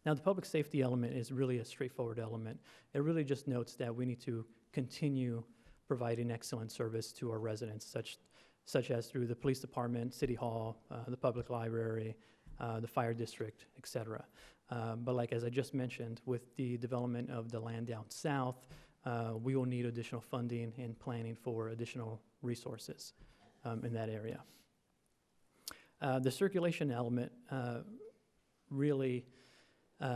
Now, the public safety element is really a straightforward element. It really just notes that we need to continue providing excellent service to our residents, such as through the police department, city hall, the public library, the fire district, etc. But like as I just mentioned, with the development of the land down south, we will need additional funding and planning for additional resources in that area. The circulation element really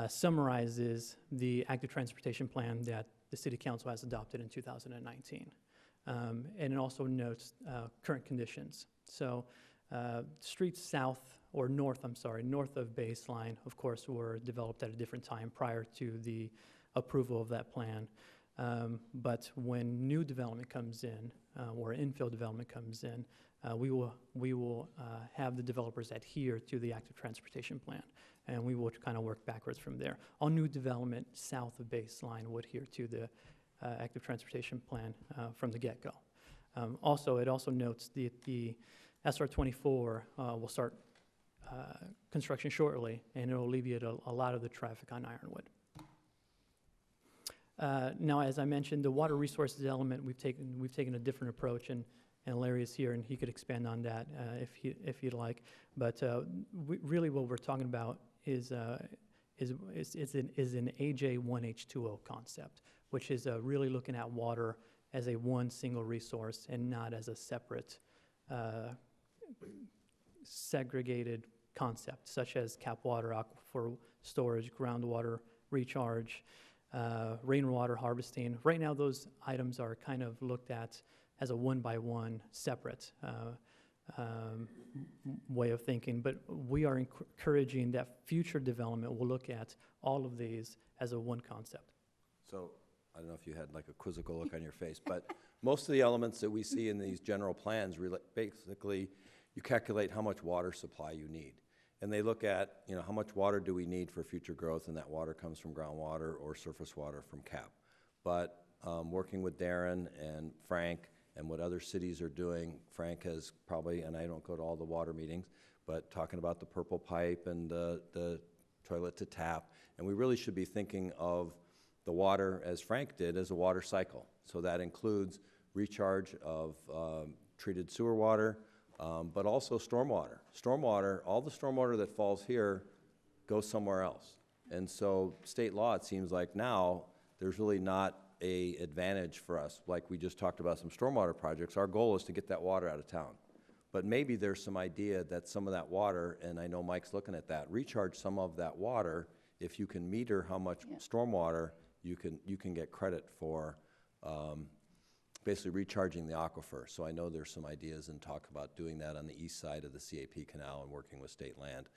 summarizes the active transportation plan that the City Council has adopted in 2019. And it also notes current conditions. So streets north of Baseline, of course, were developed at a different time prior to the approval of that plan. But when new development comes in, or infill development comes in, we will have the developers adhere to the active transportation plan, and we will kind of work backwards from there. All new development south of Baseline would adhere to the active transportation plan from the get-go. It also notes the SR-24 will start construction shortly, and it will alleviate a lot of the traffic on Ironwood. Now, as I mentioned, the water resources element, we've taken a different approach, and and Larry is here, and he could expand on that if you'd like. But really what we're talking about is an AJ 1H2O concept, which is really looking at water as a one single resource and not as a separate segregated concept, such as cap water, aquifer storage, groundwater recharge, rainwater harvesting. Right now, those items are kind of looked at as a one-by-one separate way of thinking, but we are encouraging that future development will look at all of these as a one concept. So, I don't know if you had like a quizzical look on your face, but most of the elements that we see in these general plans, basically, you calculate how much water supply you need. And they look at, you know, how much water do we need for future growth, and that water comes from groundwater or surface water from CAP. But working with Darren and Frank and what other cities are doing, Frank has probably, and I don't go to all the water meetings, but talking about the purple pipe and the toilet to tap, and we really should be thinking of the water, as Frank did, as a water cycle. So that includes recharge of treated sewer water, but also stormwater. Stormwater, all the stormwater that falls here goes somewhere else. And so state law, it seems like now, there's really not a advantage for us. Like we just talked about some stormwater projects, our goal is to get that water out of town. But maybe there's some idea that some of that water, and I know Mike's looking at that, recharge some of that water. If you can meter how much stormwater, you can get credit for basically recharging the aquifer. So I know there's some ideas and talk about doing that on the east side of the CAP canal and working with state land.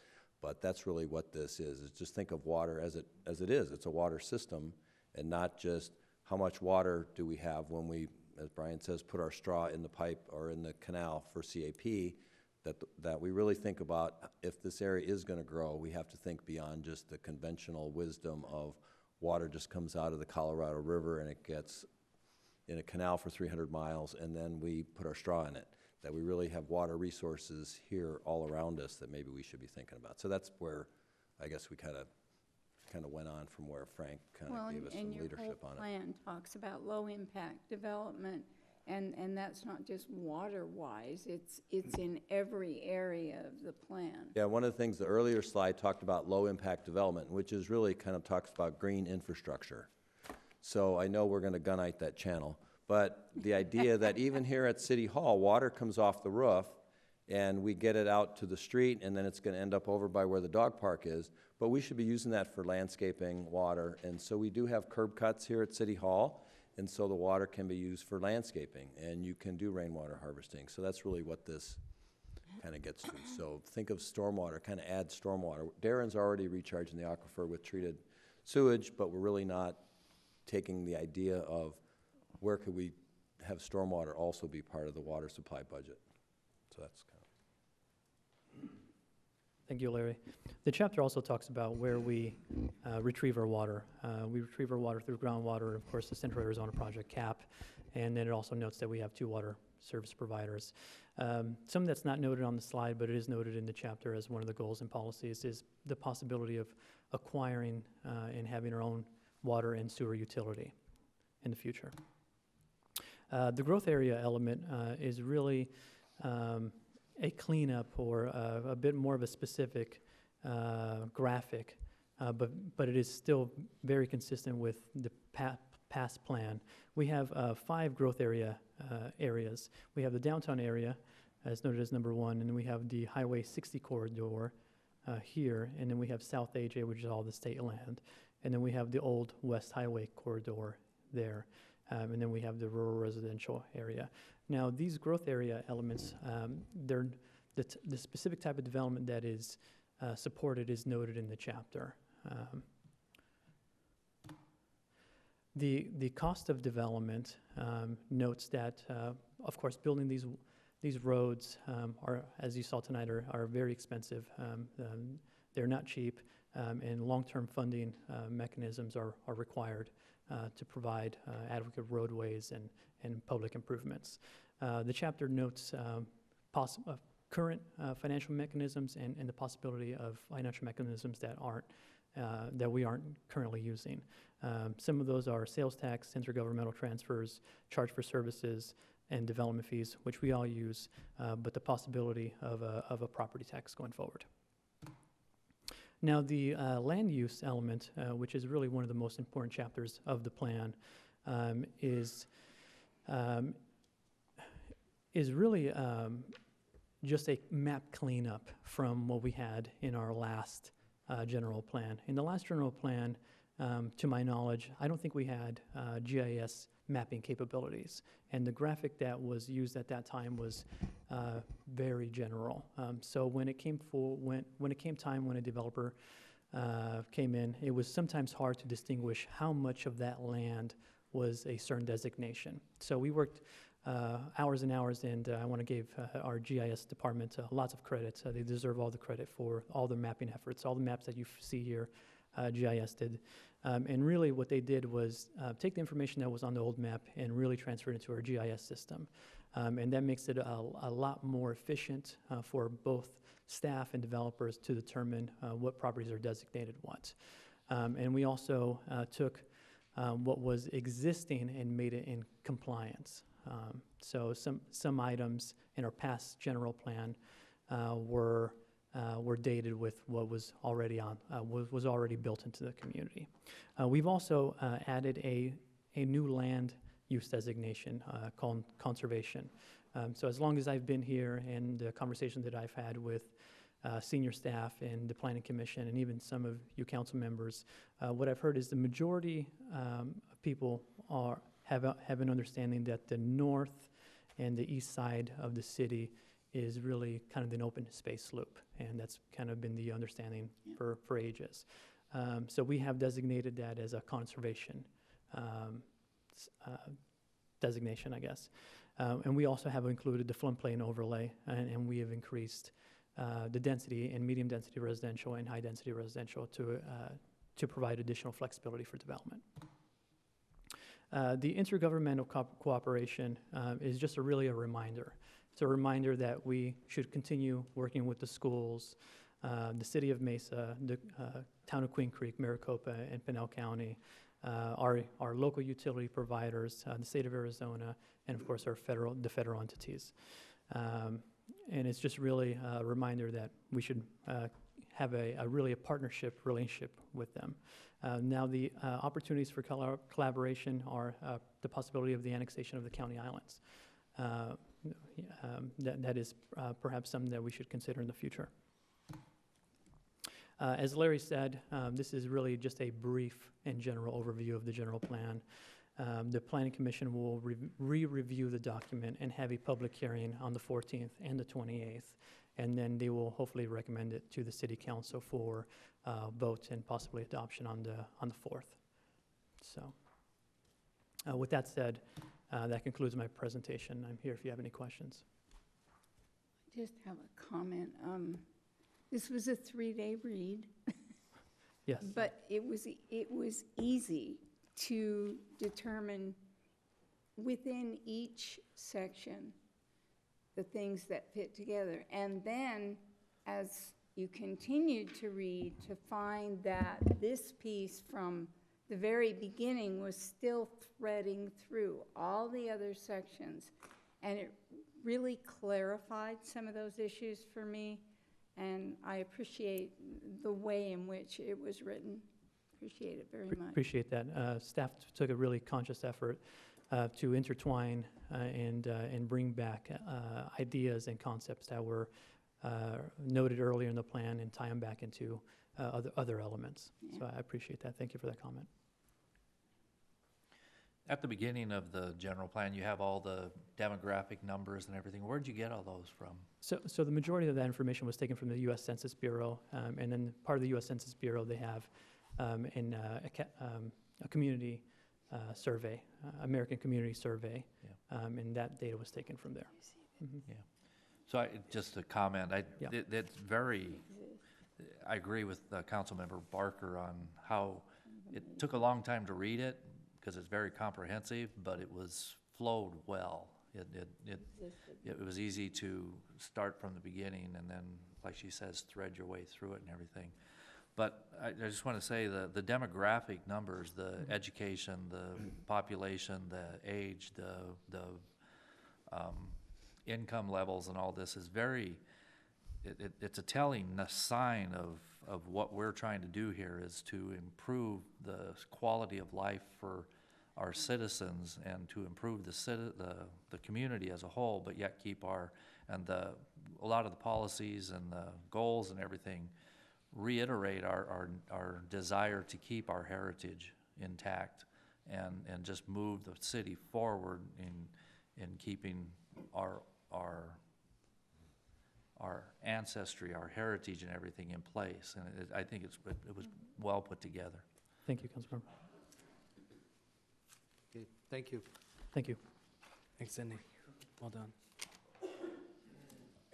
But that's really what this is just think of water as it is. It's a water system, and not just how much water do we have when we, as Brian says, put our straw in the pipe or in the canal for CAP, that we really think about if this area is going to grow, we have to think beyond just the conventional wisdom of water just comes out of the Colorado River and it gets in a canal for 300 miles and then we put our straw in it. That we really have water resources here all around us that maybe we should be thinking about. So that's where I guess we kind of went on from where Frank kind of gave us some leadership on it. And your whole plan talks about low-impact development, and that's not just water-wise, it's in every area of the plan. Yeah, one of the things, the earlier slide talked about low-impact development, which is really kind of talks about green infrastructure. So I know we're going to gunite that channel, but the idea that even here at City Hall, water comes off the roof, and we get it out to the street, and then it's going to end up over by where the dog park is. But we should be using that for landscaping water, and so we do have curb cuts here at City Hall, and so the water can be used for landscaping, and you can do rainwater harvesting. So that's really what this kind of gets to. So think of stormwater, kind of add stormwater. Darren's already recharging the aquifer with treated sewage, but we're really not taking the idea of where could we have stormwater also be part of the water supply budget. So that's kind of. Thank you, Larry. The chapter also talks about where we retrieve our water. We retrieve our water through groundwater, of course, the Central Arizona Project, CAP, and then it also notes that we have 2 water service providers. Something that's not noted on the slide, but it is noted in the chapter as one of the goals and policies, is the possibility of acquiring and having our own water and sewer utility in the future. The growth area element is really a cleanup or a bit more of a specific graphic, but it is still very consistent with the past plan. We have 5 growth areas. We have the downtown area, as noted as number 1, and then we have the Highway 60 corridor here, and then we have South AJ, which is all the state land, and then we have the old West Highway corridor there. And then we have the rural residential area. Now, these growth area elements, they're the specific type of development that is supported is noted in the chapter. The cost of development notes that, of course, building these roads are, as you saw tonight, are very expensive. They're not cheap, and long-term funding mechanisms are required to provide adequate roadways and public improvements. The chapter notes current financial mechanisms and the possibility of financial mechanisms that we aren't currently using. Some of those are sales tax, intergovernmental transfers, charge for services, and development fees, which we all use, but the possibility of a property tax going forward. Now, the land use element, which is really one of the most important chapters of the plan, is really just a map cleanup from what we had in our last general plan. In the last general plan, to my knowledge, I don't think we had GIS mapping capabilities. And the graphic that was used at that time was very general. So when it came time when a developer came in, it was sometimes hard to distinguish how much of that land was a certain designation. So we worked hours and hours, and I want to give our GIS department lots of credit. They deserve all the credit for all the mapping efforts. All the maps that you see here, GIS did. And really what they did was take the information that was on the old map and really transfer it into our GIS system. And that makes it a lot more efficient for both staff and developers to determine what properties are designated what. And we also took what was existing and made it in compliance. So some items in our past general plan were dated with what was already was already built into the community. We've also added a new land use designation called conservation. So as long as I've been here and the conversations that I've had with senior staff and the Planning Commission and even some of you council members, what I've heard is the majority of people have an understanding that the north and the east side of the city is really kind of an open space loop, and that's kind of been the understanding for ages. So we have designated that as a conservation designation, I guess. And we also have included the floodplain overlay, and we have increased the density in medium density residential and high density residential to provide additional flexibility for development. The intergovernmental cooperation is just really a reminder. It's a reminder that we should continue working with the schools, the city of Mesa, the town of Queen Creek, Maricopa, and Pinal County, our local utility providers, the state of Arizona, and of course the federal entities. And it's just really a reminder that we should have a really a partnership relationship with them. Now the opportunities for collaboration are the possibility of the annexation of the county islands. That is perhaps something that we should consider in the future. As Larry said, this is really just a brief and general overview of the general plan. The Planning Commission will re-review the document and have a public hearing on the 14th and the 28th, and then they will hopefully recommend it to the City Council for vote and possibly adoption on the 4th. So, with that said, that concludes my presentation. I'm here if you have any questions. Just have a comment. This was a 3-day read. Yes. But it was easy to determine within each section the things that fit together. And then as you continued to read, to find that this piece from the very beginning was still threading through all the other sections. And it really clarified some of those issues for me. And I appreciate the way in which it was written. Appreciate it very much. Appreciate that. Staff took a really conscious effort to intertwine and bring back ideas and concepts that were noted earlier in the plan and tie them back into other elements. Yeah. So I appreciate that. Thank you for that comment. At the beginning of the general plan, you have all the demographic numbers and everything. Where'd you get all those from? So the majority of that information was taken from the U.S. Census Bureau, and then part of the U.S. Census Bureau, they have a community survey, American Community Survey, yeah. And that data was taken from there. Mm-hmm. Yeah. So just a comment. It's very. I agree with Councilmember Barker on how it took a long time to read it because it's very comprehensive, but it was flowed well. It was easy to start from the beginning and then, like she says, thread your way through it and everything. But I just want to say the demographic numbers, the education, the population, the age, the income levels and all this is very, it's a telling sign of what we're trying to do here is to improve the quality of life for our citizens and to improve the community as a whole, but yet keep a lot of the policies and the goals and everything reiterate our desire to keep our heritage intact and just move the city forward in keeping our ancestry, our heritage and everything in place. And I think it was well put together. Thank you, Councilmember. Okay, thank you. Thank you. Thanks, Sydney. Well done.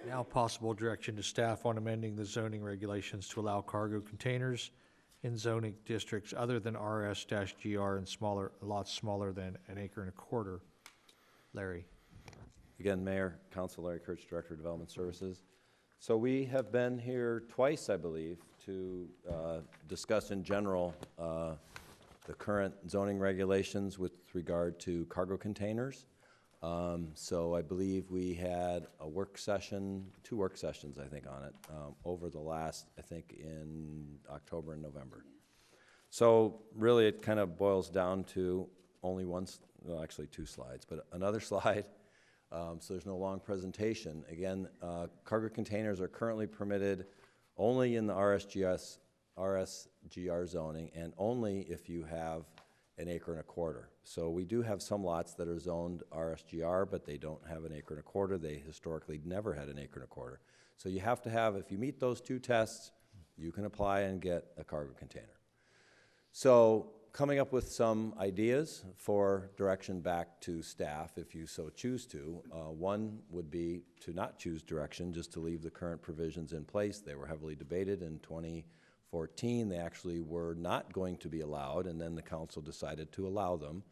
Now possible direction to staff on amending the zoning regulations to allow cargo containers in zoning districts other than RS-GR and lots smaller than an acre and a quarter. Larry. Again, Mayor, Council, Larry Kurtz, Director of Development Services. So we have been here twice, I believe, to discuss in general the current zoning regulations with regard to cargo containers. So I believe we had a work session, 2 work sessions, I think, on it over the last, I think, in October and November. So really it kind of boils down to only well, actually 2 slides, but another slide. So there's no long presentation. Again, cargo containers are currently permitted only in the RSGR zoning and only if you have an acre and a quarter. So we do have some lots that are zoned RSGR, but they don't have an acre and a quarter. They historically never had an acre and a quarter. So you have to have, if you meet those 2 tests, you can apply and get a cargo container. So coming up with some ideas for direction back to staff, if you so choose to. One would be to not choose direction, just to leave the current provisions in place. They were heavily debated in 2014. They actually were not going to be allowed, and then the council decided to allow them.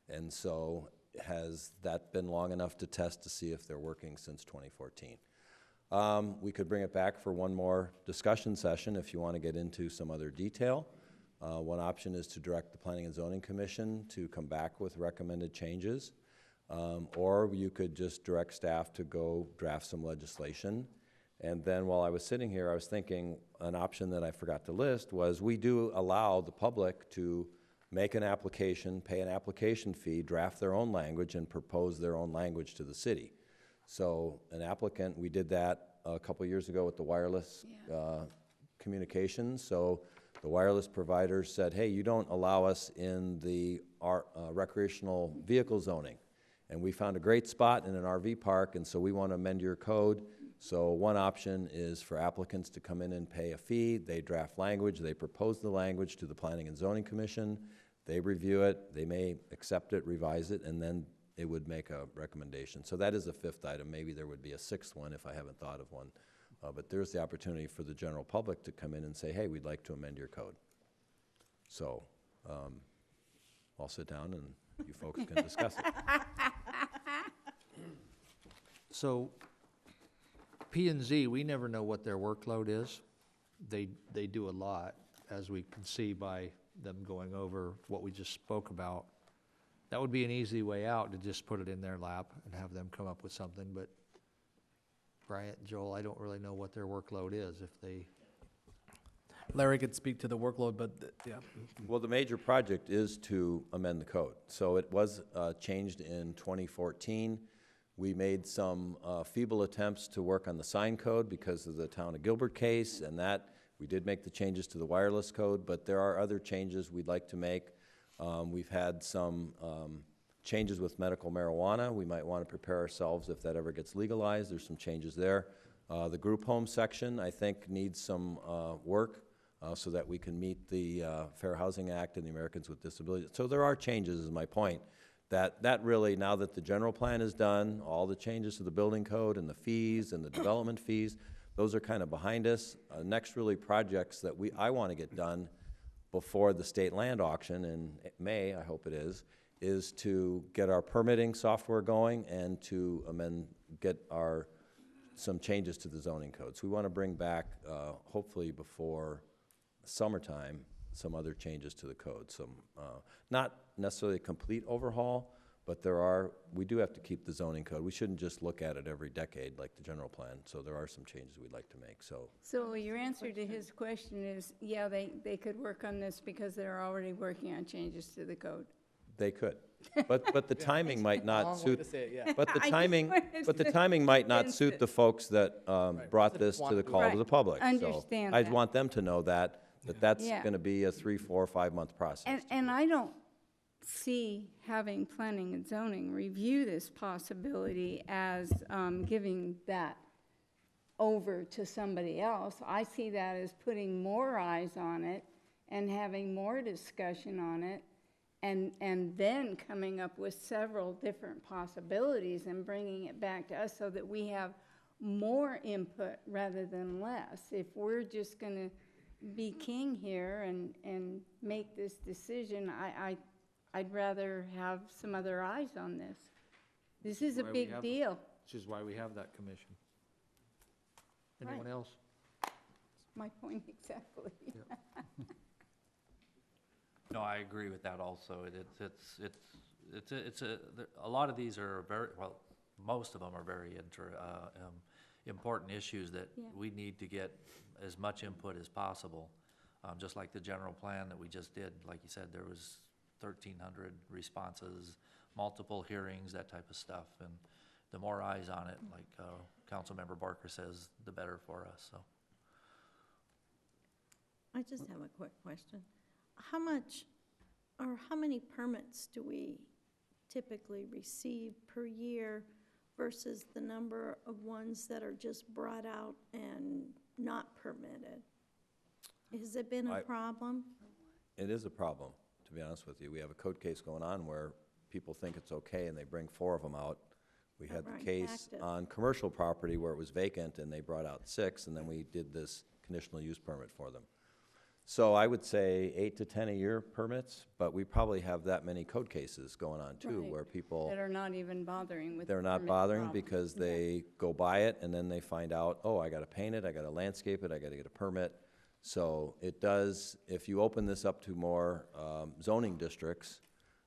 And so has that been long enough to test to see if they're working since 2014? We could bring it back for one more discussion session if you want to get into some other detail. One option is to direct the Planning and Zoning Commission to come back with recommended changes, or you could just direct staff to go draft some legislation. And then while I was sitting here, I was thinking an option that I forgot to list was we do allow the public to make an application, pay an application fee, draft their own language, and propose their own language to the city. So an applicant, we did that a couple years ago with the wireless communications. So the wireless providers said, hey, you don't allow us in the recreational vehicle zoning. And we found a great spot in an RV park, and so we want to amend your code. So one option is for applicants to come in and pay a fee. They draft language. They propose the language to the Planning and Zoning Commission. They review it. They may accept it, revise it, and then it would make a recommendation. So that is a 5th item. Maybe there would be a 6th one if I haven't thought of one. But there's the opportunity for the general public to come in and say, hey, we'd like to amend your code. So I'll sit down and you folks can discuss it. So P&Z, we never know what their workload is. They do a lot, as we can see by them going over what we just spoke about. That would be an easy way out, to just put it in their lap and have them come up with something, but Bryant and Joel, I don't really know what their workload is if they... Larry could speak to the workload, but yeah. Well, the major project is to amend the code. So it was changed in 2014. We made some feeble attempts to work on the sign code because of the Town of Gilbert case, and that we did make the changes to the wireless code, but there are other changes we'd like to make. We've had some changes with medical marijuana. We might want to prepare ourselves if that ever gets legalized. There's some changes there. The group home section, I think, needs some work so that we can meet the Fair Housing Act and the Americans with Disabilities. So there are changes, is my point. That really, now that the general plan is done, all the changes to the building code and the fees and the development fees, those are kind of behind us. Next really projects that I want to get done before the state land auction in May, I hope it is to get our permitting software going and to get some changes to the zoning code. So we want to bring back, hopefully before summertime, some other changes to the code. Some, not necessarily a complete overhaul, But we do have to keep the zoning code. We shouldn't just look at it every decade like the general plan, so there are some changes we'd like to make, so. So your answer to his question is, yeah, they could work on this because they're already working on changes to the code. They could, but the timing might not Long way suit. to say it, yeah. But the I just timing, wanted but the to timing might not fence suit it. the folks that brought That this to want the to do call it. to the public. So Understand I'd that. want them to know that that's Yeah. going to be a 3, 4, 5 month process. And I don't see having planning and zoning review this possibility as giving that over to somebody else. I see that as putting more eyes on it and having more discussion on it, and then coming up with several different possibilities and bringing it back to us so that we have more input rather than less. If we're just gonna be king here and make this decision, I'd rather have some other eyes on this. This is a big deal. Which is why we have that commission. Anyone else? My point exactly. No, I agree with that also. A lot of these are most of them are very important issues that Yeah. we need to get as much input as possible. Just like the general plan that we just did, like you said, there was 1,300 responses, multiple hearings, that type of stuff. And the more eyes on it, like Councilmember Barker says, the better for us, so. I just have a quick question. How much, or how many permits do we typically receive per year versus the number of ones that are just brought out and not permitted? Has it been a problem? It is a problem, to be honest with you. We have a code case going on where people think it's okay and they bring 4 of them out. We had the case on commercial property where it was vacant and they brought out 6, and then we did this conditional use permit for them. So I would say 8 to 10 a year permits, but we probably have that many code cases going on too, Right. where people, That are not even bothering with the they're not permit bothering problem. because they go buy it and then they find out, oh, I gotta paint it, I gotta landscape it, I gotta get a permit. So it does, if you open this up to more zoning districts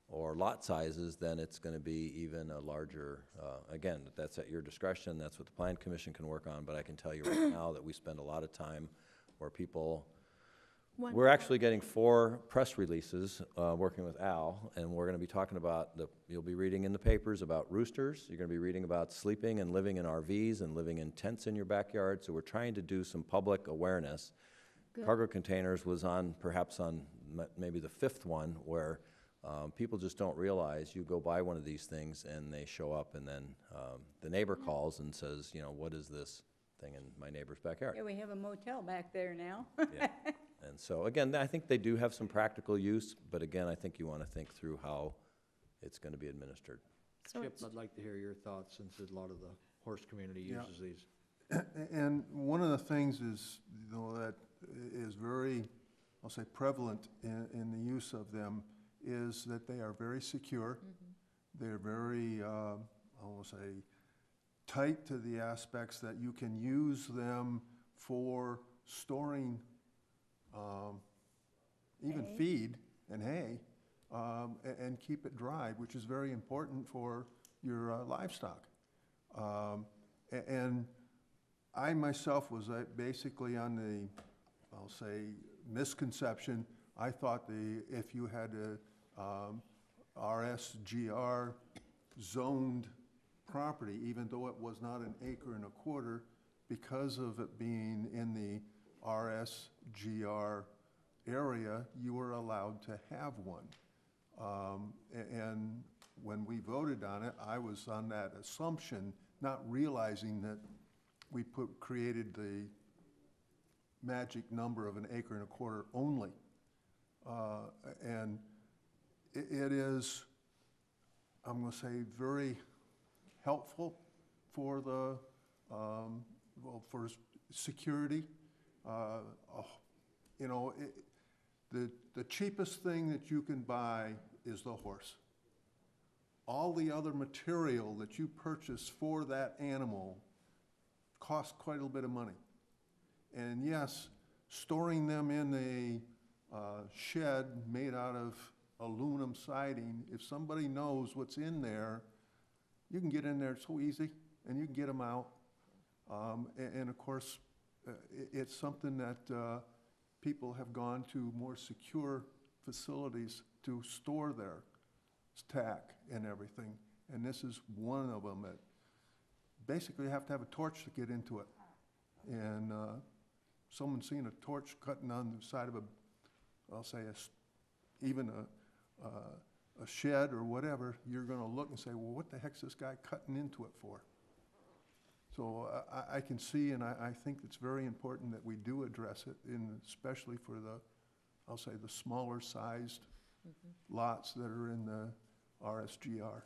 or lot sizes, then it's gonna be even a larger, again, that's at your discretion, that's what the Plan Commission can work on, but I can tell you right now that we spend a lot of time where people, we're actually getting 4 press releases, working with Al, and we're gonna be talking about you'll be reading in the papers about roosters, you're gonna be reading about sleeping and living in RVs and living in tents in your backyard, so we're trying to do some public awareness. Good. Cargo containers was perhaps on maybe the 5th one, where people just don't realize you go buy one of these things and they show up, and then the neighbor calls and says, you know, what is this thing in my neighbor's backyard? Yeah, we have a motel back there now. Yeah. And so, again, I think they do have some practical use, but again, I think you want to think through how it's going to be administered. So Chip, it's- I'd like to hear your thoughts, since a lot of the horse community Yeah. uses these. And one of the things is, you know, that is very, I'll say, prevalent in the use of them is that they are very secure. They're very, I will say, tight to the aspects that you can use them for storing even Hay. feed and hay, and keep it dry, which is very important for your livestock. And I myself was basically on the, I'll say, misconception. I thought if you had a RSGR zoned property, even though it was not an acre and a quarter, because of it being in the RSGR area, you were allowed to have one. And when we voted on it, I was on that assumption, not realizing that we created the magic number of an acre and a quarter only. And it is, I'm going to say, very helpful for the, for security. You know, the cheapest thing that you can buy is the horse. All the other material that you purchase for that animal costs quite a little bit of money. And yes, storing them in a shed made out of aluminum siding. If somebody knows what's in there, you can get in there so easy, and you can get them out. And of course, it's something that people have gone to more secure facilities to store their tack and everything. And this is one of them that basically you have to have a torch to get into it. And someone's seen a torch cutting on the side of I'll say even a shed or whatever, you're going to look and say, well, what the heck's this guy cutting into it for? So I can see, and I think it's very important that we do address it, especially for I'll say the smaller sized lots that are in the RSGR.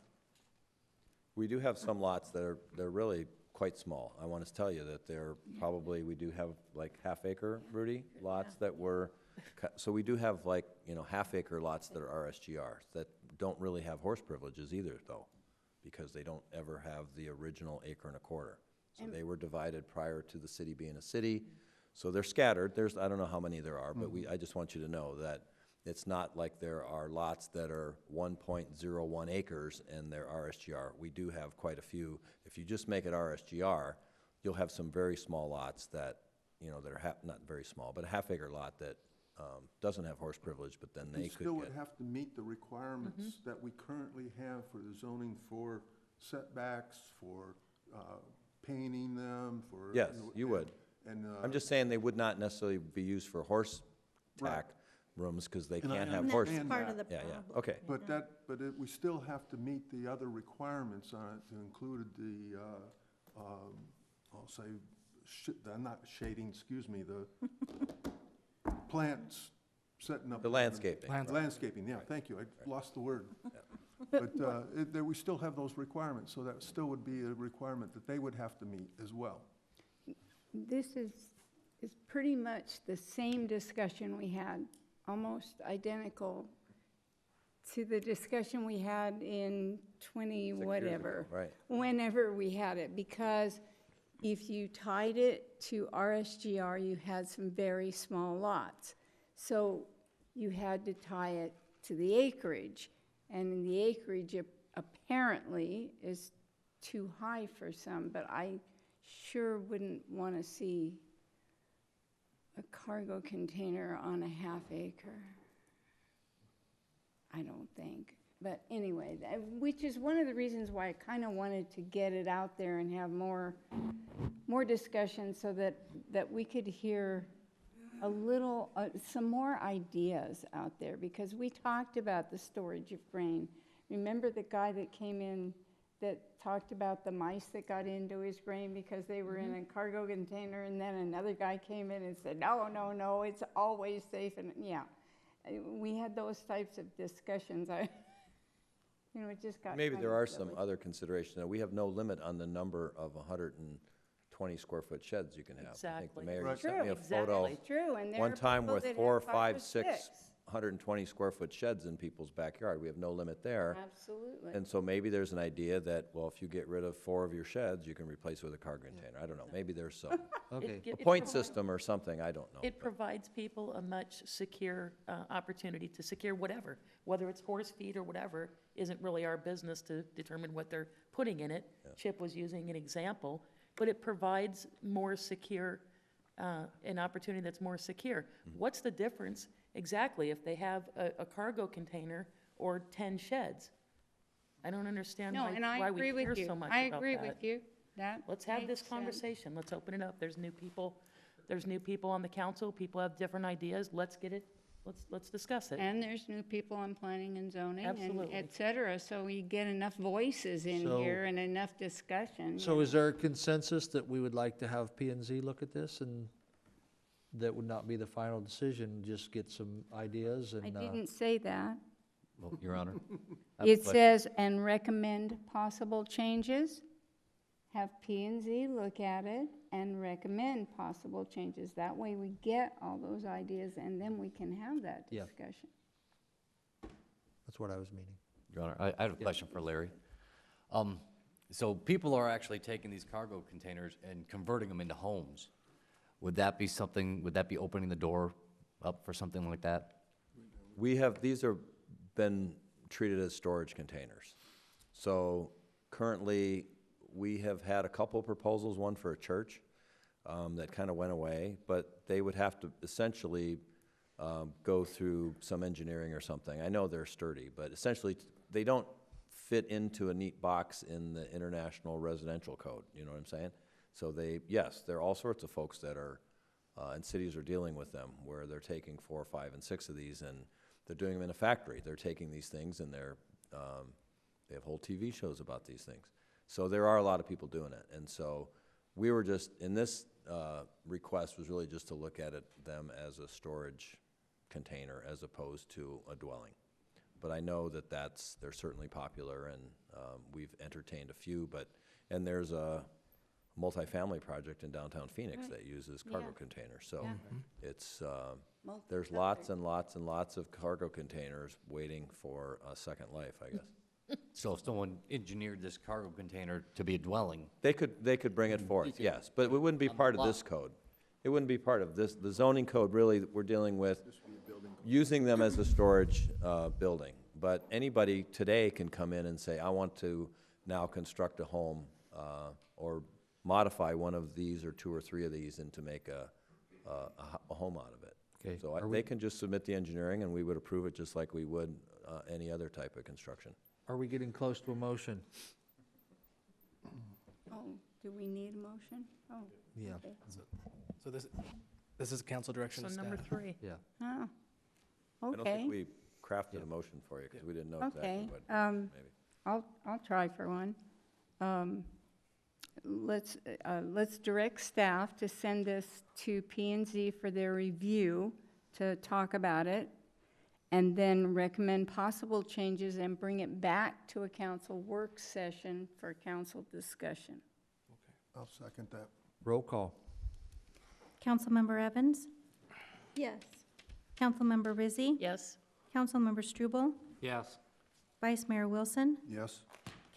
We do have some lots that they're really quite small. I want to tell you that they're probably, we do have like half-acre, Rudy, lots that were, so we do have like, half-acre lots that are RSGRs that don't really have horse privileges either, though, because they don't ever have the original acre and a quarter. So they were divided prior to the city being a city. So they're scattered. I don't know how many there are, but I just want you to know that it's not like there are lots that are 1.01 acres and they're RSGR. We do have quite a few. If you just make it RSGR, you'll have some very small lots that, that are not very small, but a half-acre lot that doesn't have horse privilege, but then they could still would have to meet the requirements that we currently have for the zoning for setbacks, for painting them, for... Yes, you would. And I'm just saying they would not necessarily be used for horse tack rooms because they can't have horse. That's part of the Yeah, problem. yeah, okay. But we still have to meet the other requirements on it to include the, I'll say, not shading, excuse me, the plants setting up. The landscaping. Landscaping, yeah, thank you, I lost the word. But we still have those requirements, so that still would be a requirement that they would have to meet as well. This is pretty much the same discussion we had, almost identical to the discussion we had in 20 whatever, right. Whenever we had it, because if you tied it to RSGR, you had some very small lots. So you had to tie it to the acreage, and the acreage apparently is too high for some, but I sure wouldn't want to see a cargo container on a half acre. I don't think. But anyway, which is one of the reasons why I kind of wanted to get it out there and have more discussion so that we could hear a little, some more ideas out there, because we talked about the storage of grain. Remember the guy that came in that talked about the mice that got into his grain because they were in a cargo container, and then another guy came in and said, no, it's always safe. And yeah, we had those types of discussions. It just got Maybe kind there of are silly. some other considerations. Now, we have no limit on the number of 120 square foot sheds you can have. I think the Exactly. mayor Right. just sent me a photo True, and there one are time people with that 4, have 5, or 6, 120 square foot sheds in people's backyard. We have no limit there. Absolutely. And so maybe there's an idea that, well, if you get rid of 4 of your sheds, you can replace it with a cargo container. I don't know. Maybe there's some, Okay. a point system or something, I don't know. It provides people a much secure opportunity to secure whatever, whether it's horse feed or whatever, isn't really our business to determine what they're putting in it. Chip was using an example, but it provides more secure, an opportunity that's more secure. What's the difference exactly if they have a cargo container or 10 sheds? I don't understand No, and I why we agree with care you. so much I about agree that. with you. That Let's have this makes sense. conversation. Let's open it up. There's new people on the council. People have different ideas. Let's get it, let's discuss it. And there's new people on planning and zoning and Absolutely. et cetera, so we get enough voices in So- here and enough discussion. So is there a consensus that we would like to have P and Z look at this, and that would not be the final decision, just get some ideas and? I didn't say that. Well, Your Honor. I have a It question. says, and recommend possible changes. Have P and Z look at it and recommend possible changes. That way we get all those ideas and then we can have that Yeah. discussion. That's what I was meaning. Your Honor, I have a question for Larry. So people are actually taking these cargo containers and converting them into homes. Would that be something, would that be opening the door up for something like that? We have, these are been treated as storage containers. So currently, we have had a couple proposals, one for a church that kind of went away, but they would have to essentially go through some engineering or something. I know they're sturdy, but essentially they don't fit into a neat box in the International Residential Code, you know what I'm saying? So yes, there are all sorts of folks that are, and cities are dealing with them, where they're taking 4, 5, and 6 of these, and they're doing them in a factory. They're taking these things, and they have whole TV shows about these things. So there are a lot of people doing it, and so we were just, in this request was really just to look at them as a storage container as opposed to a dwelling. But I know that they're certainly popular, and we've entertained a few, and there's a multifamily project in downtown Phoenix that uses cargo containers. So it's, there's lots and lots and lots of cargo containers waiting for a second life, I guess. So if someone engineered this cargo container to be a dwelling, They could bring it forth, yes, but it wouldn't be part of this code. It wouldn't be part of this. The zoning code, really, we're dealing with using them as a storage building. But anybody today can come in and say, I want to now construct a home or modify one of these or 2 or 3 of these and to make a home out of it. Okay. So they can just submit the engineering, and we would approve it just like we would any other type of construction. Are we getting close to a motion? Oh, do we need a motion? Oh. Yeah. Okay. So this is council direction So to staff. number 3. Yeah. Oh, I don't okay, think we crafted a motion for you because we didn't know exactly okay. what, maybe. I'll try for one. Let's direct staff to send this to P&Z for their review, to talk about it, and then recommend possible changes and bring it back to a council work session for council discussion. I'll second that. Roll call. Councilmember Evans? Yes. Councilmember Rizzi? Yes. Councilmember Struble? Yes. Vice Mayor Wilson? Yes.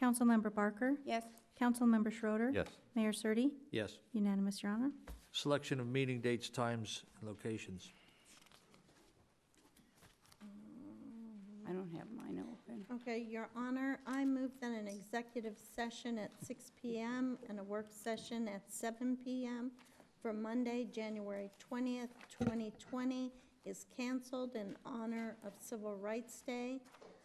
Councilmember Barker? Yes. Councilmember Schroeder? yes. Mayor Surtee? Yes. Unanimous, Your Honor. Selection of meeting dates, times, and locations. I don't have mine open. Okay, Your Honor, I move that an executive session at 6 PM and a work session at 7 PM for Monday, January 20th, 2020 is canceled in honor of Civil Rights Day.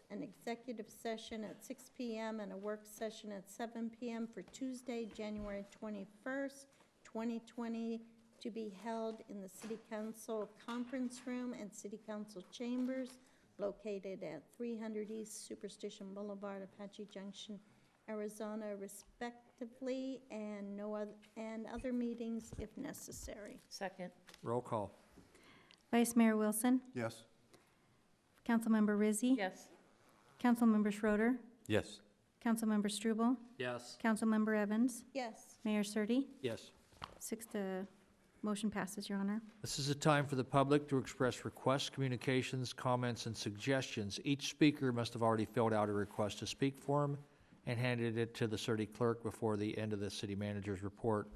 An executive session at 6 PM and a work session at 7 PM for Tuesday, January 21st, 2020, to be held in the City Council Conference Room and City Council Chambers located at 300 East Superstition Boulevard, Apache Junction, Arizona, respectively, and other meetings if necessary. Second. Roll call. Vice Mayor Wilson? Yes. Councilmember Rizzi? Yes. Councilmember Schroeder? Yes. Councilmember Struble? Yes. Councilmember Evans? Yes. Mayor Surtee? Yes. 6 to, motion passes, Your Honor. This is a time for the public to express requests, communications, comments, and suggestions. Each speaker must have already filled out a request to speak form and handed it to the city clerk before the end of the city manager's report.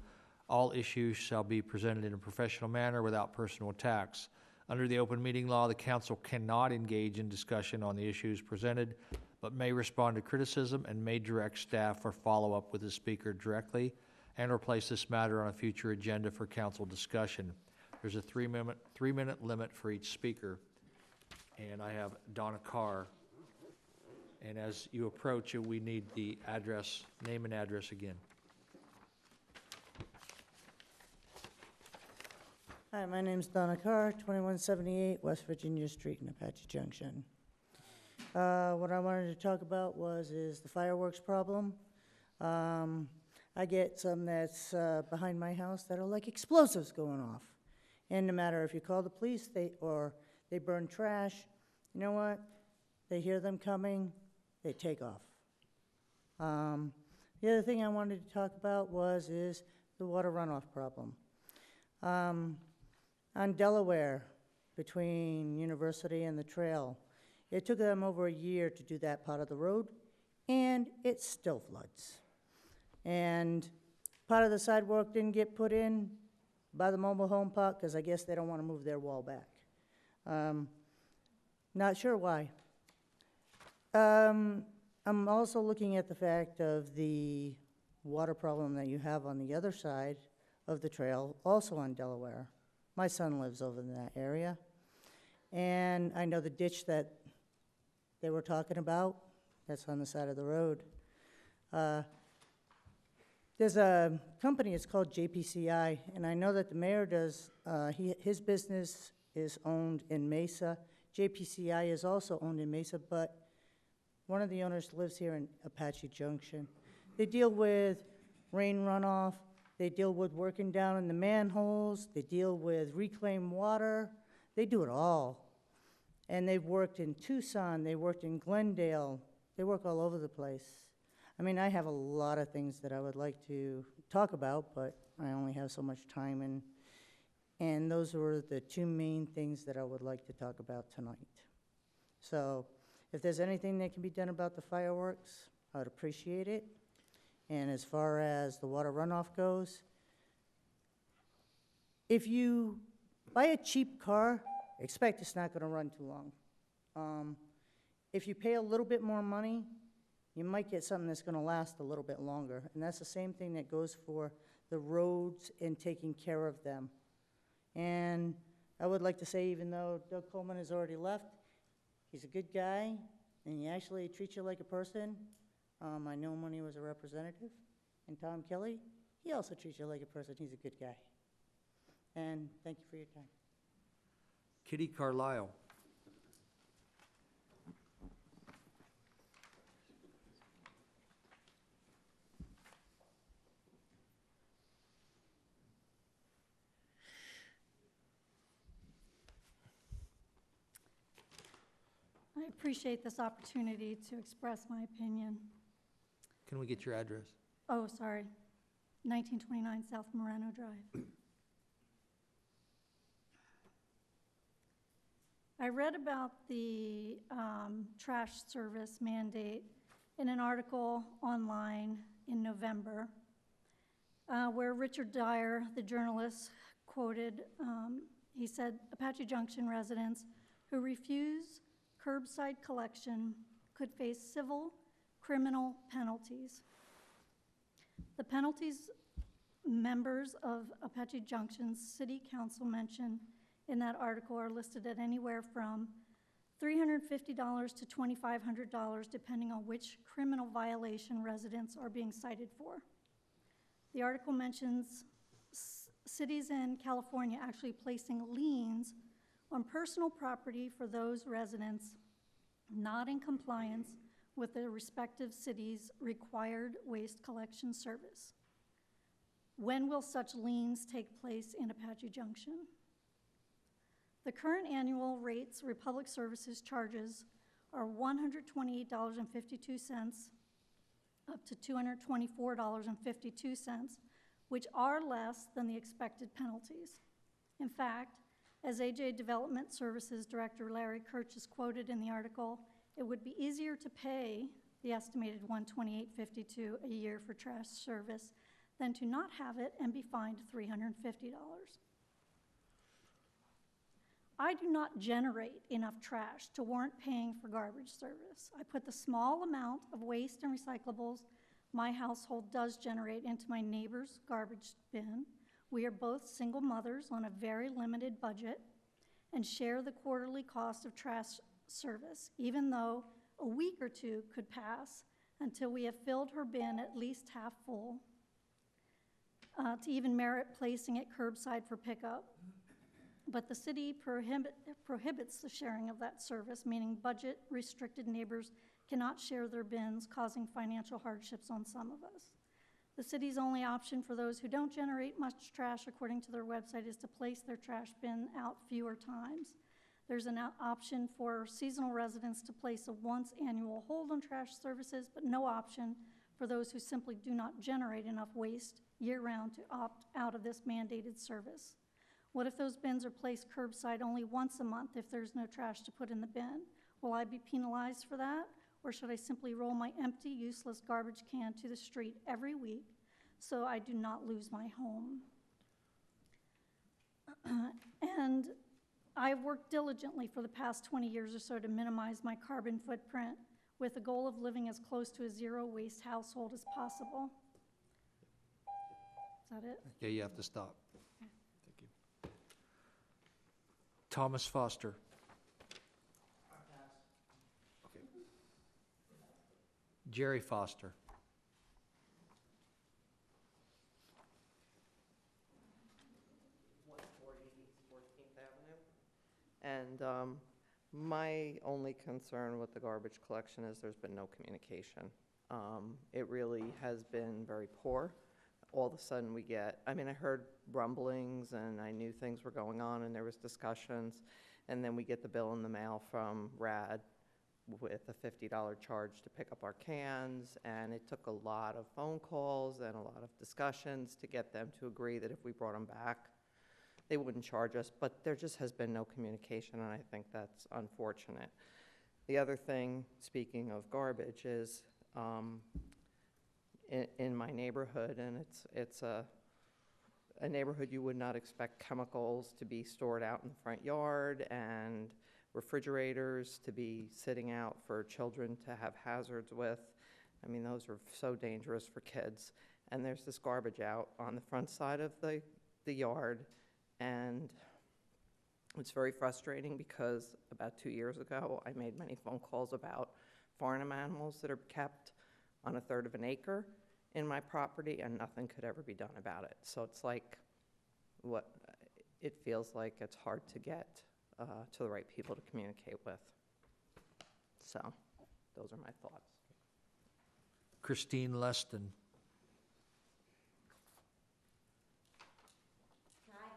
All issues shall be presented in a professional manner without personal attacks. Under the open meeting law, the council cannot engage in discussion on the issues presented, but may respond to criticism and may direct staff or follow up with the speaker directly and or place this matter on a future agenda for council discussion. There's a 3-minute limit for each speaker. And I have Donna Carr. And as you approach it, we need the address, name and address again. Hi, my name's Donna Carr, 2178 West Virginia Street in Apache Junction. What I wanted to talk about is the fireworks problem. I get some that's behind my house that are like explosives going off. And no matter if you call the police or they burn trash, you know what? They hear them coming, they take off. The other thing I wanted to talk about is the water runoff problem. On Delaware, between University and the Trail, it took them over a year to do that part of the road, and it still floods. And part of the sidewalk didn't get put in by the mobile home park because I guess they don't want to move their wall back. Not sure why. I'm also looking at the fact of the water problem that you have on the other side of the trail, also on Delaware. My son lives over in that area. And I know the ditch that they were talking about, that's on the side of the road. There's a company, it's called JPCI, and I know that the mayor does, his business is owned in Mesa. JPCI is also owned in Mesa, but one of the owners lives here in Apache Junction. They deal with rain runoff, they deal with working down in the manholes, they deal with reclaimed water, they do it all. And they've worked in Tucson, they worked in Glendale, they work all over the place. I mean, I have a lot of things that I would like to talk about, but I only have so much time, and those were the two main things that I would like to talk about tonight. So if there's anything that can be done about the fireworks, I would appreciate it. And as far as the water runoff goes, if you buy a cheap car, expect it's not going to run too long. If you pay a little bit more money, you might get something that's going to last a little bit longer. And that's the same thing that goes for the roads and taking care of them. And I would like to say, even though Doug Coleman has already left, he's a good guy, and he actually treats you like a person. I know him when he was a representative. And Tom Kelly, he also treats you like a person. He's a good guy. And thank you for your time. Kitty Carlisle. I appreciate this opportunity to express my opinion. Can we get your address? Oh, sorry. 1929 South Moreno Drive. I read about the trash service mandate in an article online in November where Richard Dyer, the journalist, quoted, he said, Apache Junction residents who refuse curbside collection could face civil, criminal penalties. The penalties members of Apache Junction's city council mentioned in that article are listed at anywhere from $350 to $2,500, depending on which criminal violation residents are being cited for. The article mentions cities in California actually placing liens on personal property for those residents not in compliance with their respective city's required waste collection service. When will such liens take place in Apache Junction? The current annual rates Republic Services charges are $128.52 up to $224.52, which are less than the expected penalties. In fact, as AJ Development Services Director Larry Kirch is quoted in the article, it would be easier to pay the estimated $128.52 a year for trash service than to not have it and be fined $350. I do not generate enough trash to warrant paying for garbage service. I put the small amount of waste and recyclables my household does generate into my neighbor's garbage bin. We are both single mothers on a very limited budget and share the quarterly cost of trash service, even though a week or two could pass until we have filled her bin at least half full to even merit placing it curbside for pickup. But the city prohibits the sharing of that service, meaning budget-restricted neighbors cannot share their bins, causing financial hardships on some of us. The city's only option for those who don't generate much trash, according to their website, is to place their trash bin out fewer times. There's an option for seasonal residents to place a once annual hold on trash services, but no option for those who simply do not generate enough waste year-round to opt out of this mandated service. What if those bins are placed curbside only once a month if there's no trash to put in the bin? Will I be penalized for that? Or should I simply roll my empty, useless garbage can to the street every week so I do not lose my home? And I've worked diligently for the past 20 years or so to minimize my carbon footprint with the goal of living as close to a zero-waste household as possible. Is that it? Okay, you have to stop. Thank you. Thomas Foster. Okay. Jerry Foster. 14th Avenue. And my only concern with the garbage collection is there's been no communication. It really has been very poor. All of a sudden we get, I mean, I heard rumblings and I knew things were going on and there was discussions, and then we get the bill in the mail from RAD with a $50 charge to pick up our cans, and it took a lot of phone calls and a lot of discussions to get them to agree that if we brought them back, they wouldn't charge us, but there just has been no communication, and I think that's unfortunate. The other thing, speaking of garbage, is in my neighborhood, and it's a neighborhood you would not expect chemicals to be stored out in the front yard and refrigerators to be sitting out for children to have hazards with. I mean, those are so dangerous for kids. And there's this garbage out on the front side of the yard, and it's very frustrating because about 2 years ago, I made many phone calls about farm animals that are kept on 1/3 of an acre in my property, and nothing could ever be done about it. So it's like, it feels like it's hard to get to the right people to communicate with. So those are my thoughts. Christine Leston. Hi.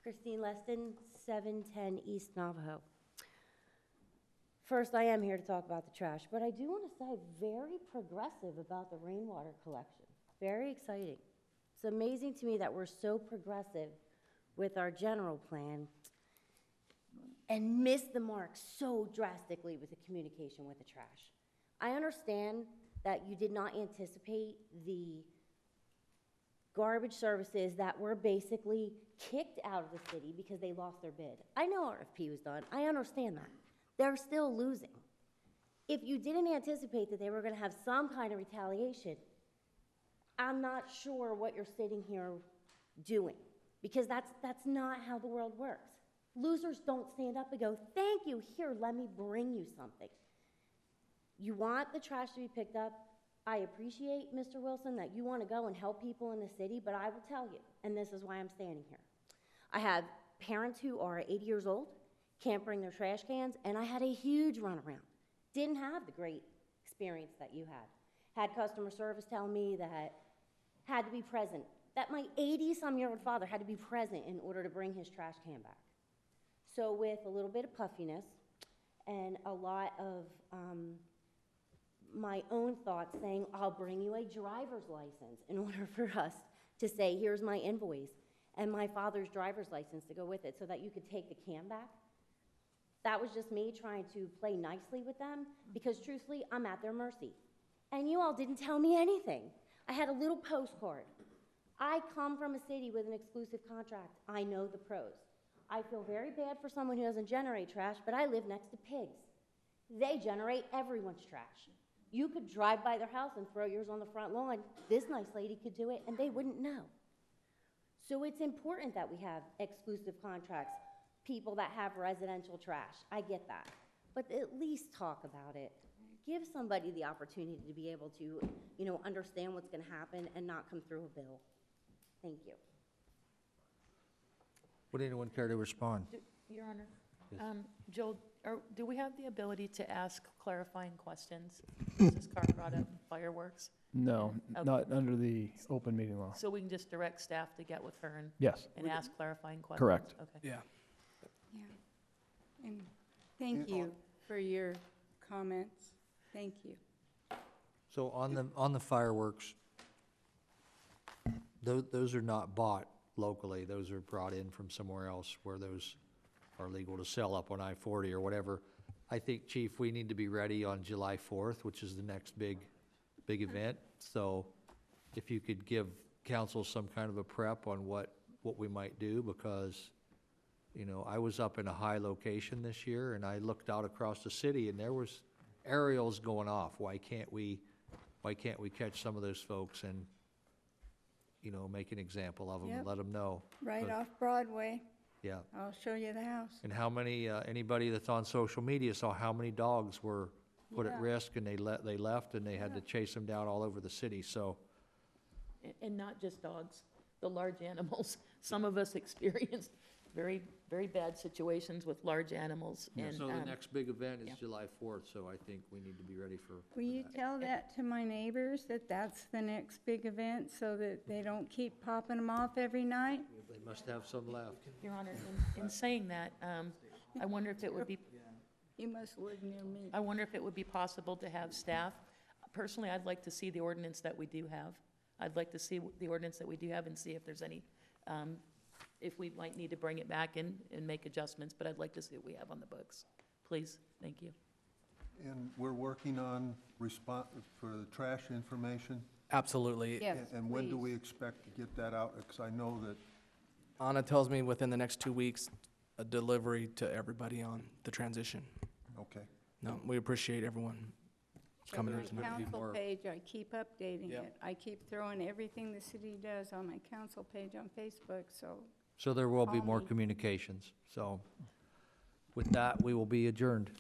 Christine Leston, 710 East Navajo. First, I am here to talk about the trash, but I do want to say very progressive about the rainwater collection. Very exciting. It's amazing to me that we're so progressive with our general plan and missed the mark so drastically with the communication with the trash. I understand that you did not anticipate the garbage services that were basically kicked out of the city because they lost their bid. I know RFP was done. I understand that. They're still losing. If you didn't anticipate that they were going to have some kind of retaliation, I'm not sure what you're sitting here doing, because that's not how the world works. Losers don't stand up and go, thank you, here, let me bring you something. You want the trash to be picked up. I appreciate, Mr. Wilson, that you want to go and help people in the city, but I will tell you, and this is why I'm standing here. I have parents who are 80 years old, can't bring their trash cans, and I had a huge runaround. Didn't have the great experience that you had. Had customer service tell me that had to be present, that my 80-some-year-old father had to be present in order to bring his trash can back. So with a little bit of puffiness and a lot of my own thoughts saying, I'll bring you a driver's license in order for us to say, here's my invoice, and my father's driver's license to go with it so that you could take the can back. That was just me trying to play nicely with them, because truthfully, I'm at their mercy. And you all didn't tell me anything. I had a little postcard. I come from a city with an exclusive contract. I know the pros. I feel very bad for someone who doesn't generate trash, but I live next to pigs. They generate everyone's trash. You could drive by their house and throw yours on the front lawn. This nice lady could do it, and they wouldn't know. So it's important that we have exclusive contracts, people that have residential trash. I get that. But at least talk about it. Give somebody the opportunity to be able to, understand what's going to happen and not come through a bill. Thank you. Would anyone care to respond? Your Honor, Yes. Jill, do we have the ability to ask clarifying questions? Mrs. Carr brought up fireworks. No, Okay. not under the open meeting law. So we can just direct staff to get with her and Yes. and ask clarifying questions? Correct. Okay. Yeah. Yeah. And thank you for your comments. Thank you. So on the fireworks, those are not bought locally. Those are brought in from somewhere else where those are legal to sell up on I-40 or whatever. I think, Chief, we need to be ready on July 4th, which is the next big event. So if you could give council some kind of a prep on what we might do, because, I was up in a high location this year and I looked out across the city and there was aerials going off. Why can't we catch some of those folks and, you know, make an example of them and Yep. let them know? Right But- off Broadway. Yeah. I'll show you the house. And how many, anybody that's on social media saw how many dogs were put at Yeah. risk, and they left, and they had to chase them down all over the city, so. And not just dogs, the large animals. Some of us experienced very, very bad situations with large animals. And So the next big event is yeah. July 4th, so I think we need to be ready for Will you that. tell that to my neighbors, that that's the next big event, so that they don't keep popping them off every night? They must have some left. Your Honor, in saying that, I wonder if it would be, You must live near me. I wonder if it would be possible to have staff. Personally, I'd like to see the ordinance that we do have. I'd like to see the ordinance that we do have and see if there's any, if we might need to bring it back and make adjustments, but I'd like to see what we have on the books. Please, thank you. And we're working on for the trash information? Absolutely. Yes, And when do please. we expect to get that out? Because I know that, Anna tells me within the next 2 weeks, a delivery to everybody on the transition. okay. No, we appreciate everyone coming On here my tonight. council page, I keep updating Yep. it. I keep throwing everything the city does on my council page on Facebook, so So there will be Call more me. communications, so with that, we will be adjourned.